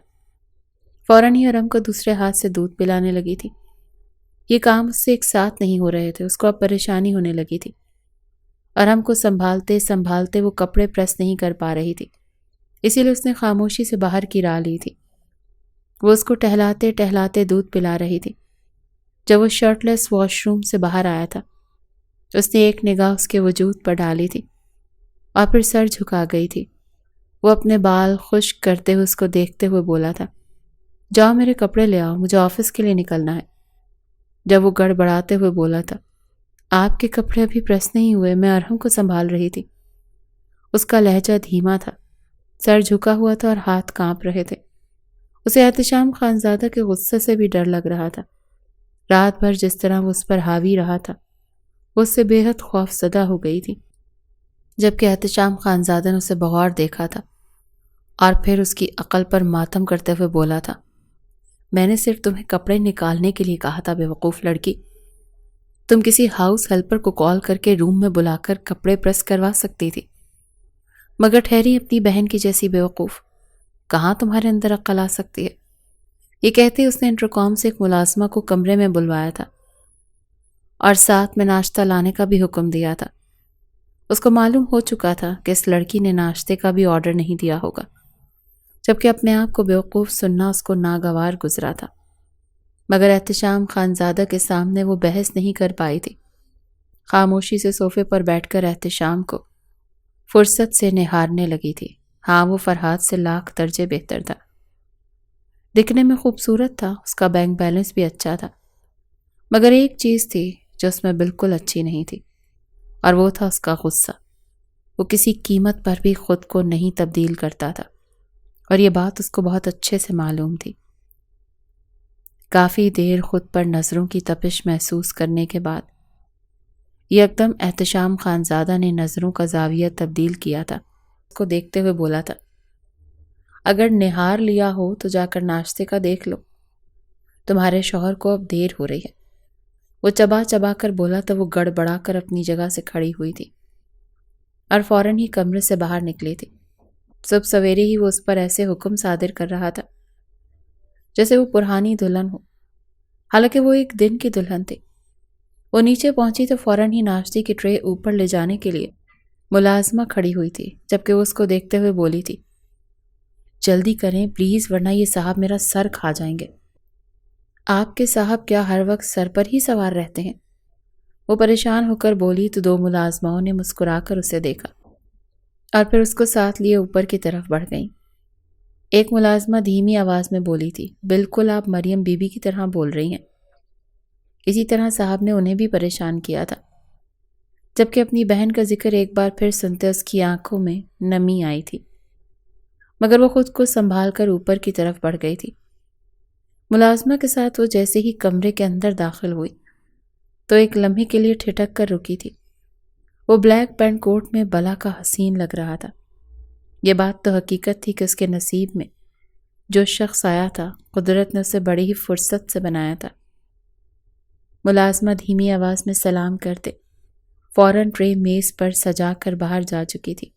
فوراً ہی ارحم کو دوسرے ہاتھ سے دودھ پلانے لگی تھی۔ یہ کام اس سے ایک ساتھ نہیں ہو رہے تھے، اس کو اب پریشانی ہونے لگی تھی۔ ارحم کو سنبھالتے سنبھالتے وہ کپڑے پریس نہیں کر پا رہی تھی، اسی لیے اس نے خاموشی سے باہر کی راہ لی تھی۔ وہ اس کو ٹہلاتے ٹہلاتے دودھ پلا رہی تھی۔ جب وہ شرٹ لیس واش روم سے باہر آیا تھا، اس نے ایک نگاہ اس کے وجود پر ڈالی تھی اور پھر سر جھکا گئی تھی۔ وہ اپنے بال خشک کرتے ہوئے اس کو دیکھتے ہوئے بولا تھا، جاؤ میرے کپڑے لے آؤ، مجھے آفس کے لیے نکلنا ہے۔ جب وہ گڑبڑاتے ہوئے بولا تھا، آپ کے کپڑے ابھی پریس نہیں ہوئے، میں ارحم کو سنبھال رہی تھی۔ اس کا لہجہ دھیما تھا، سر جھکا ہوا تھا اور ہاتھ کانپ رہے تھے۔ اسے احتشام خانزادہ کے غصے سے بھی ڈر لگ رہا تھا۔ رات بھر جس طرح وہ اس پر حاوی رہا تھا، وہ اس سے بے حد خوف زدہ ہو گئی تھی۔ جبکہ احتشام خانزادہ نے اسے بغور دیکھا تھا اور پھر اس کی عقل پر ماتم کرتے ہوئے بولا تھا، میں نے صرف تمہیں کپڑے نکالنے کے لیے کہا تھا بے وقوف لڑکی، تم کسی ہاؤس ہیلپر کو کال کر کے روم میں بلا کر کپڑے پریس کروا سکتی تھی، مگر ٹھہری اپنی بہن کی جیسی بے وقوف، کہاں تمہارے اندر عقل آ سکتی ہے؟ یہ کہتے اس نے انٹرکام سے ایک ملازمہ کو کمرے میں بلوایا تھا اور ساتھ میں ناشتہ لانے کا بھی حکم دیا تھا۔ اس کو معلوم ہو چکا تھا کہ اس لڑکی نے ناشتے کا بھی آرڈر نہیں دیا ہوگا، جبکہ اپنے آپ کو بیوقوف سننا اس کو ناگوار گزرا تھا، مگر احتشام خانزادہ کے سامنے وہ بحث نہیں کر پائی تھی۔ خاموشی سے صوفے پر بیٹھ کر احتشام کو فرصت سے نہارنے لگی تھی۔ ہاں، وہ فرحاد سے لاکھ درجے بہتر تھا، دکھنے میں خوبصورت تھا، اس کا بینک بیلنس بھی اچھا تھا، مگر ایک چیز تھی جو اس میں بالکل اچھی نہیں تھی، اور وہ تھا اس کا غصہ۔ وہ کسی قیمت پر بھی خود کو نہیں تبدیل کرتا تھا، اور یہ بات اس کو بہت اچھے سے معلوم تھی۔ کافی دیر خود پر نظروں کی تپش محسوس کرنے کے بعد یکدم احتشام خانزادہ نے نظروں کا زاویہ تبدیل کیا تھا۔ اس کو دیکھتے ہوئے بولا تھا، اگر نہار لیا ہو تو جا کر ناشتے کا دیکھ لو، تمہارے شوہر کو اب دیر ہو رہی ہے۔ وہ چبا چبا کر بولا تو وہ گڑبڑا کر اپنی جگہ سے کھڑی ہوئی تھی اور فوراً ہی کمرے سے باہر نکلی تھی۔ صبح سویرے ہی وہ اس پر ایسے حکم صادر کر رہا تھا جیسے وہ پرانی دلہن ہو، حالانکہ وہ ایک دن کی دلہن تھی۔ وہ نیچے پہنچی تو فوراً ہی ناشتے کی ٹرے اوپر لے جانے کے لیے ملازمہ کھڑی ہوئی تھی، جبکہ وہ اس کو دیکھتے ہوئے بولی تھی، جلدی کریں پلیز، ورنہ یہ صاحب میرا سر کھا جائیں گے۔ آپ کے صاحب کیا ہر وقت سر پر ہی سوار رہتے ہیں؟ وہ پریشان ہو کر بولی تو دو ملازماؤں نے مسکرا کر اسے دیکھا اور پھر اس کو ساتھ لیے اوپر کی طرف بڑھ گئیں۔ ایک ملازمہ دھیمی آواز میں بولی تھی، بالکل آپ مریم بی بی کی طرح بول رہی ہیں۔ اسی طرح صاحب نے انہیں بھی پریشان کیا تھا، جبکہ اپنی بہن کا ذکر ایک بار پھر سنتے اس کی آنکھوں میں نمی آئی تھی، مگر وہ خود کو سنبھال کر اوپر کی طرف بڑھ گئی تھی۔ ملازمہ کے ساتھ وہ جیسے ہی کمرے کے اندر داخل ہوئی تو ایک لمحے کے لیے ٹھٹک کر رکی تھی۔ وہ بلیک پینٹ کوٹ میں بلا کا حسین لگ رہا تھا۔ یہ بات تو حقیقت تھی کہ اس کے نصیب میں جو شخص آیا تھا قدرت نے اسے بڑی ہی فرصت سے بنایا تھا۔ ملازمہ دھیمی آواز میں سلام کرتے فوراً ٹرے میز پر سجا کر باہر جا چکی تھی،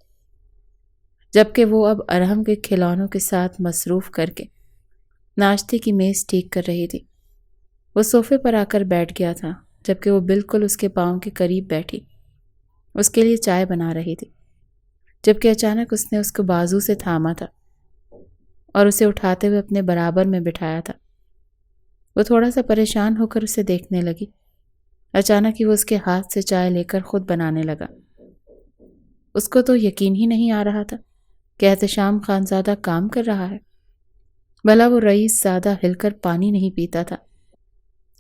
جبکہ وہ اب ارحم کے کھلونوں کے ساتھ مصروف کر کے ناشتے کی میز ٹھیک کر رہی تھی۔ وہ صوفے پر آ کر بیٹھ گیا تھا، جبکہ وہ بالکل اس کے پاؤں کے قریب بیٹھی اس کے لیے چائے بنا رہی تھی، جبکہ اچانک اس نے اس کو بازو سے تھاما تھا اور اسے اٹھاتے ہوئے اپنے برابر میں بٹھایا تھا۔ وہ تھوڑا سا پریشان ہو کر اسے دیکھنے لگی۔ اچانک ہی وہ اس کے ہاتھ سے چائے لے کر خود بنانے لگا۔ اس کو تو یقین ہی نہیں آ رہا تھا کہ احتشام خانزادہ کام کر رہا ہے، بھلا وہ رئیس زادہ ہل کر پانی نہیں پیتا تھا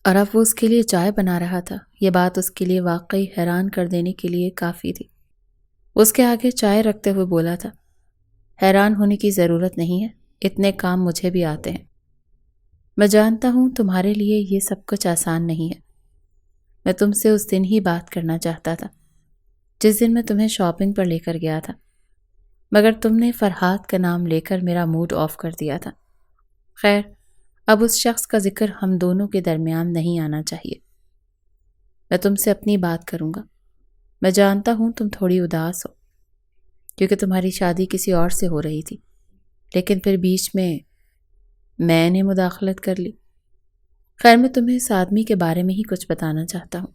اور اب وہ اس کے لیے چائے بنا رہا تھا۔ یہ بات اس کے لیے واقعی حیران کر دینے کے لیے کافی تھی۔ وہ اس کے آگے چائے رکھتے ہوئے بولا تھا، حیران ہونے کی ضرورت نہیں ہے، اتنے کام مجھے بھی آتے ہیں۔ میں جانتا ہوں تمہارے لیے یہ سب کچھ آسان نہیں ہے۔ میں تم سے اس دن ہی بات کرنا چاہتا تھا جس دن میں تمہیں شاپنگ پر لے کر گیا تھا، مگر تم نے فرحاد کا نام لے کر میرا موڈ آف کر دیا تھا۔ خیر، اب اس شخص کا ذکر ہم دونوں کے درمیان نہیں آنا چاہیے۔ میں تم سے اپنی بات کروں گا۔ میں جانتا ہوں تم تھوڑی اداس ہو کیونکہ تمہاری شادی کسی اور سے ہو رہی تھی، لیکن پھر بیچ میں نے مداخلت کر لی۔ خیر، میں تمہیں اس آدمی کے بارے میں ہی کچھ بتانا چاہتا ہوں۔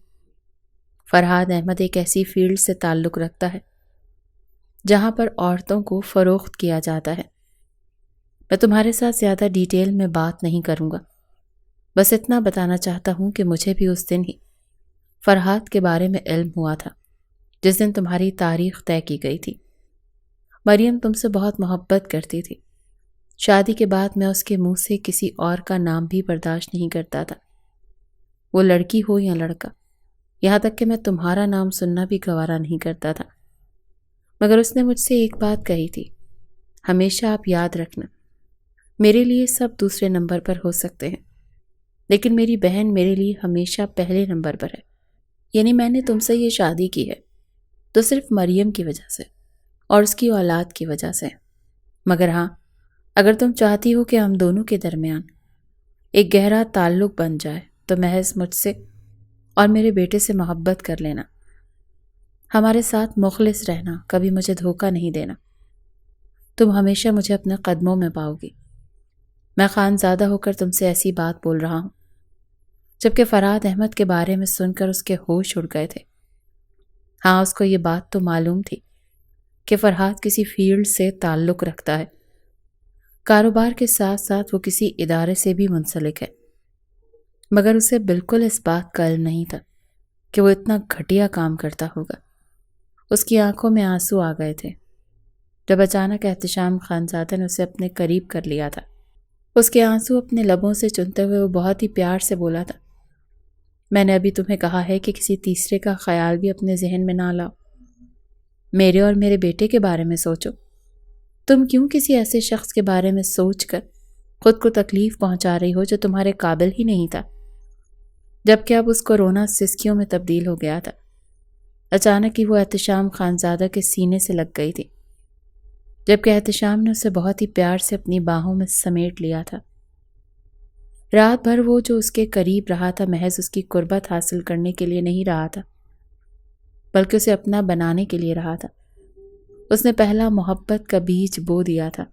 فرحاد احمد ایک ایسی فیلڈ سے تعلق رکھتا ہے جہاں پر عورتوں کو فروخت کیا جاتا ہے۔ میں تمہارے ساتھ زیادہ ڈیٹیل میں بات نہیں کروں گا، بس اتنا بتانا چاہتا ہوں کہ مجھے بھی اس دن ہی فرحاد کے بارے میں علم ہوا تھا جس دن تمہاری تاریخ طے کی گئی تھی۔ مریم تم سے بہت محبت کرتی تھی۔ شادی کے بعد میں اس کے منہ سے کسی اور کا نام بھی برداشت نہیں کرتا تھا، وہ لڑکی ہو یا لڑکا، یہاں تک کہ میں تمہارا نام سننا بھی گوارا نہیں کرتا تھا۔ مگر اس نے مجھ سے ایک بات کہی تھی، ہمیشہ آپ یاد رکھنا، میرے لیے سب دوسرے نمبر پر ہو سکتے ہیں، لیکن میری بہن میرے لیے ہمیشہ پہلے نمبر پر ہے۔ یعنی میں نے تم سے یہ شادی کی ہے تو صرف مریم کی وجہ سے اور اس کی اولاد کی وجہ سے، مگر ہاں، اگر تم چاہتی ہو کہ ہم دونوں کے درمیان ایک گہرا تعلق بن جائے تو محض مجھ سے اور میرے بیٹے سے محبت کر لینا، ہمارے ساتھ مخلص رہنا، کبھی مجھے دھوکہ نہیں دینا، تم ہمیشہ مجھے اپنے قدموں میں پاؤ گی۔ میں خانزادہ ہو کر تم سے ایسی بات بول رہا ہوں، جبکہ فرحاد احمد کے بارے میں سن کر اس کے ہوش اڑ گئے تھے۔ ہاں، اس کو یہ بات تو معلوم تھی کہ فرحاد کسی فیلڈ سے تعلق رکھتا ہے، کاروبار کے ساتھ ساتھ وہ کسی ادارے سے بھی منسلک ہے، مگر اسے بالکل اس بات کا علم نہیں تھا کہ وہ اتنا گھٹیا کام کرتا ہوگا۔ اس کی آنکھوں میں آنسو آ گئے تھے جب اچانک احتشام خانزادہ نے اسے اپنے قریب کر لیا تھا۔ اس کے آنسو اپنے لبوں سے چنتے ہوئے وہ بہت ہی پیار سے بولا تھا، میں نے ابھی تمہیں کہا ہے کہ کسی تیسرے کا خیال بھی اپنے ذہن میں نہ لاؤ، میرے اور میرے بیٹے کے بارے میں سوچو۔ تم کیوں کسی ایسے شخص کے بارے میں سوچ کر خود کو تکلیف پہنچا رہی ہو جو تمہارے قابل ہی نہیں تھا، جبکہ اب اس کو رونا سسکیوں میں تبدیل ہو گیا تھا۔ اچانک ہی وہ احتشام خانزادہ کے سینے سے لگ گئی تھی، جبکہ احتشام نے اسے بہت ہی پیار سے اپنی باہوں میں سمیٹ لیا تھا۔ رات بھر وہ جو اس کے قریب رہا تھا محض اس کی قربت حاصل کرنے کے لیے نہیں رہا تھا، بلکہ اسے اپنا بنانے کے لیے رہا تھا۔ اس نے پہلا محبت کا بیج بو دیا تھا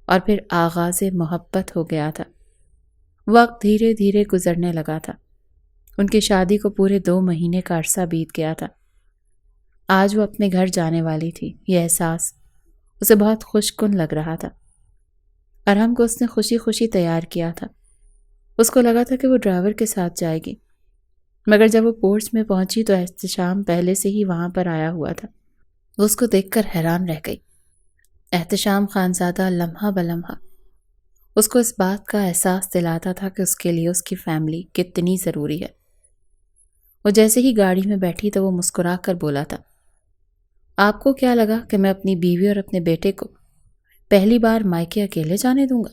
اور پھر آغاز محبت ہو گیا تھا۔ وقت دھیرے دھیرے گزرنے لگا تھا۔ ان کی شادی کو پورے 2 مہینے کا عرصہ بیت گیا تھا۔ آج وہ اپنے گھر جانے والی تھی۔ یہ احساس اسے بہت خوش کن لگ رہا تھا۔ ارحم کو اس نے خوشی خوشی تیار کیا تھا۔ اس کو لگا تھا کہ وہ ڈرائیور کے ساتھ جائے گی، مگر جب وہ پورچ میں پہنچی تو احتشام پہلے سے ہی وہاں پر آیا ہوا تھا۔ وہ اس کو دیکھ کر حیران رہ گئی۔ احتشام خانزادہ لمحہ بلمحہ اس کو اس بات کا احساس دلاتا تھا کہ اس کے لیے اس کی فیملی کتنی ضروری ہے۔ وہ جیسے ہی گاڑی میں بیٹھی تو وہ مسکرا کر بولا تھا، آپ کو کیا لگا کہ میں اپنی بیوی اور اپنے بیٹے کو پہلی بار مائکے اکیلے جانے دوں گا؟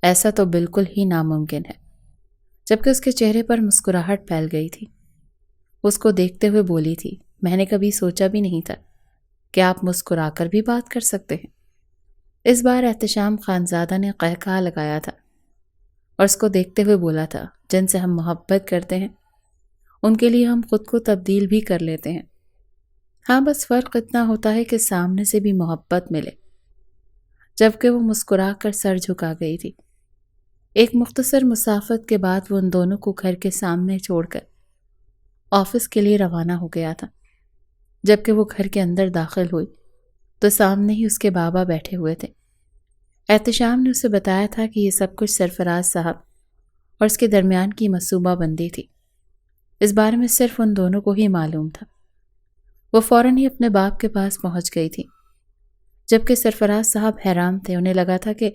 ایسا تو بالکل ہی ناممکن ہے۔ جبکہ اس کے چہرے پر مسکراہٹ پھیل گئی تھی۔ اس کو دیکھتے ہوئے بولی تھی، میں نے کبھی سوچا بھی نہیں تھا کہ آپ مسکرا کر بھی بات کر سکتے ہیں۔ اس بار احتشام خانزادہ نے قہقہہ لگایا تھا اور اس کو دیکھتے ہوئے بولا تھا، جن سے ہم محبت کرتے ہیں ان کے لیے ہم خود کو تبدیل بھی کر لیتے ہیں۔ ہاں، بس فرق اتنا ہوتا ہے کہ سامنے سے بھی محبت ملے۔ جبکہ وہ مسکرا کر سر جھکا گئی تھی۔ ایک مختصر مسافت کے بعد وہ ان دونوں کو گھر کے سامنے چھوڑ کر آفس کے لیے روانہ ہو گیا تھا۔ جبکہ وہ گھر کے اندر داخل ہوئی تو سامنے ہی اس کے بابا بیٹھے ہوئے تھے۔ احتشام نے اسے بتایا تھا کہ یہ سب کچھ سرفراز صاحب اور اس کے درمیان کی منصوبہ بندی تھی۔ اس بارے میں صرف ان دونوں کو ہی معلوم تھا۔ وہ فوراً ہی اپنے باپ کے پاس پہنچ گئی تھی، جبکہ سرفراز صاحب حیران تھے۔ انہیں لگا تھا کہ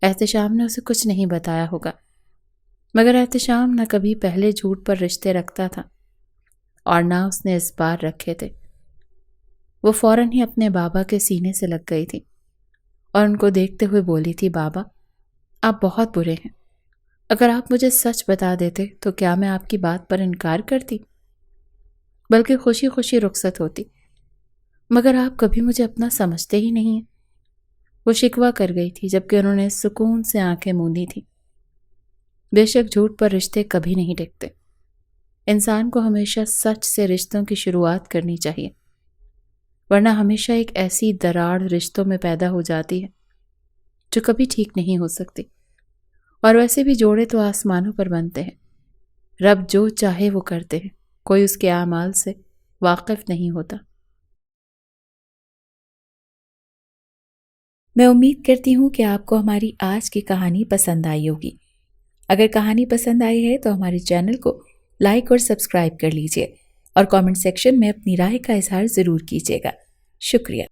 احتشام نے اسے کچھ نہیں بتایا ہوگا، مگر احتشام نہ کبھی پہلے جھوٹ پر رشتے رکھتا تھا اور نہ اس نے اس بار رکھے تھے۔ وہ فوراً ہی اپنے بابا کے سینے سے لگ گئی تھی اور ان کو دیکھتے ہوئے بولی تھی، بابا آپ بہت برے ہیں۔ اگر آپ مجھے سچ بتا دیتے تو کیا میں آپ کی بات پر انکار کرتی، بلکہ خوشی خوشی رخصت ہوتی، مگر آپ کبھی مجھے اپنا سمجھتے ہی نہیں ہیں۔ وہ شکوہ کر گئی تھی، جبکہ انہوں نے سکون سے آنکھیں موندی تھی۔ بے شک جھوٹ پر رشتے کبھی نہیں ٹکتے۔ انسان کو ہمیشہ سچ سے رشتوں کی شروعات کرنی چاہیے، ورنہ ہمیشہ ایک ایسی دراڑ رشتوں میں پیدا ہو جاتی ہے جو کبھی ٹھیک نہیں ہو سکتی۔ اور ویسے بھی جوڑے تو آسمانوں پر بنتے ہیں، رب جو چاہے وہ کرتے ہیں، کوئی اس کے اعمال سے واقف نہیں ہوتا۔ میں امید کرتی ہوں کہ آپ کو ہماری آج کی کہانی پسند آئی ہوگی۔ اگر کہانی پسند آئی ہے تو ہمارے چینل کو لائک اور سبسکرائب کر لیجئے اور کامنٹ سیکشن میں اپنی رائے کا اظہار ضرور کیجیے گا۔ شکریہ۔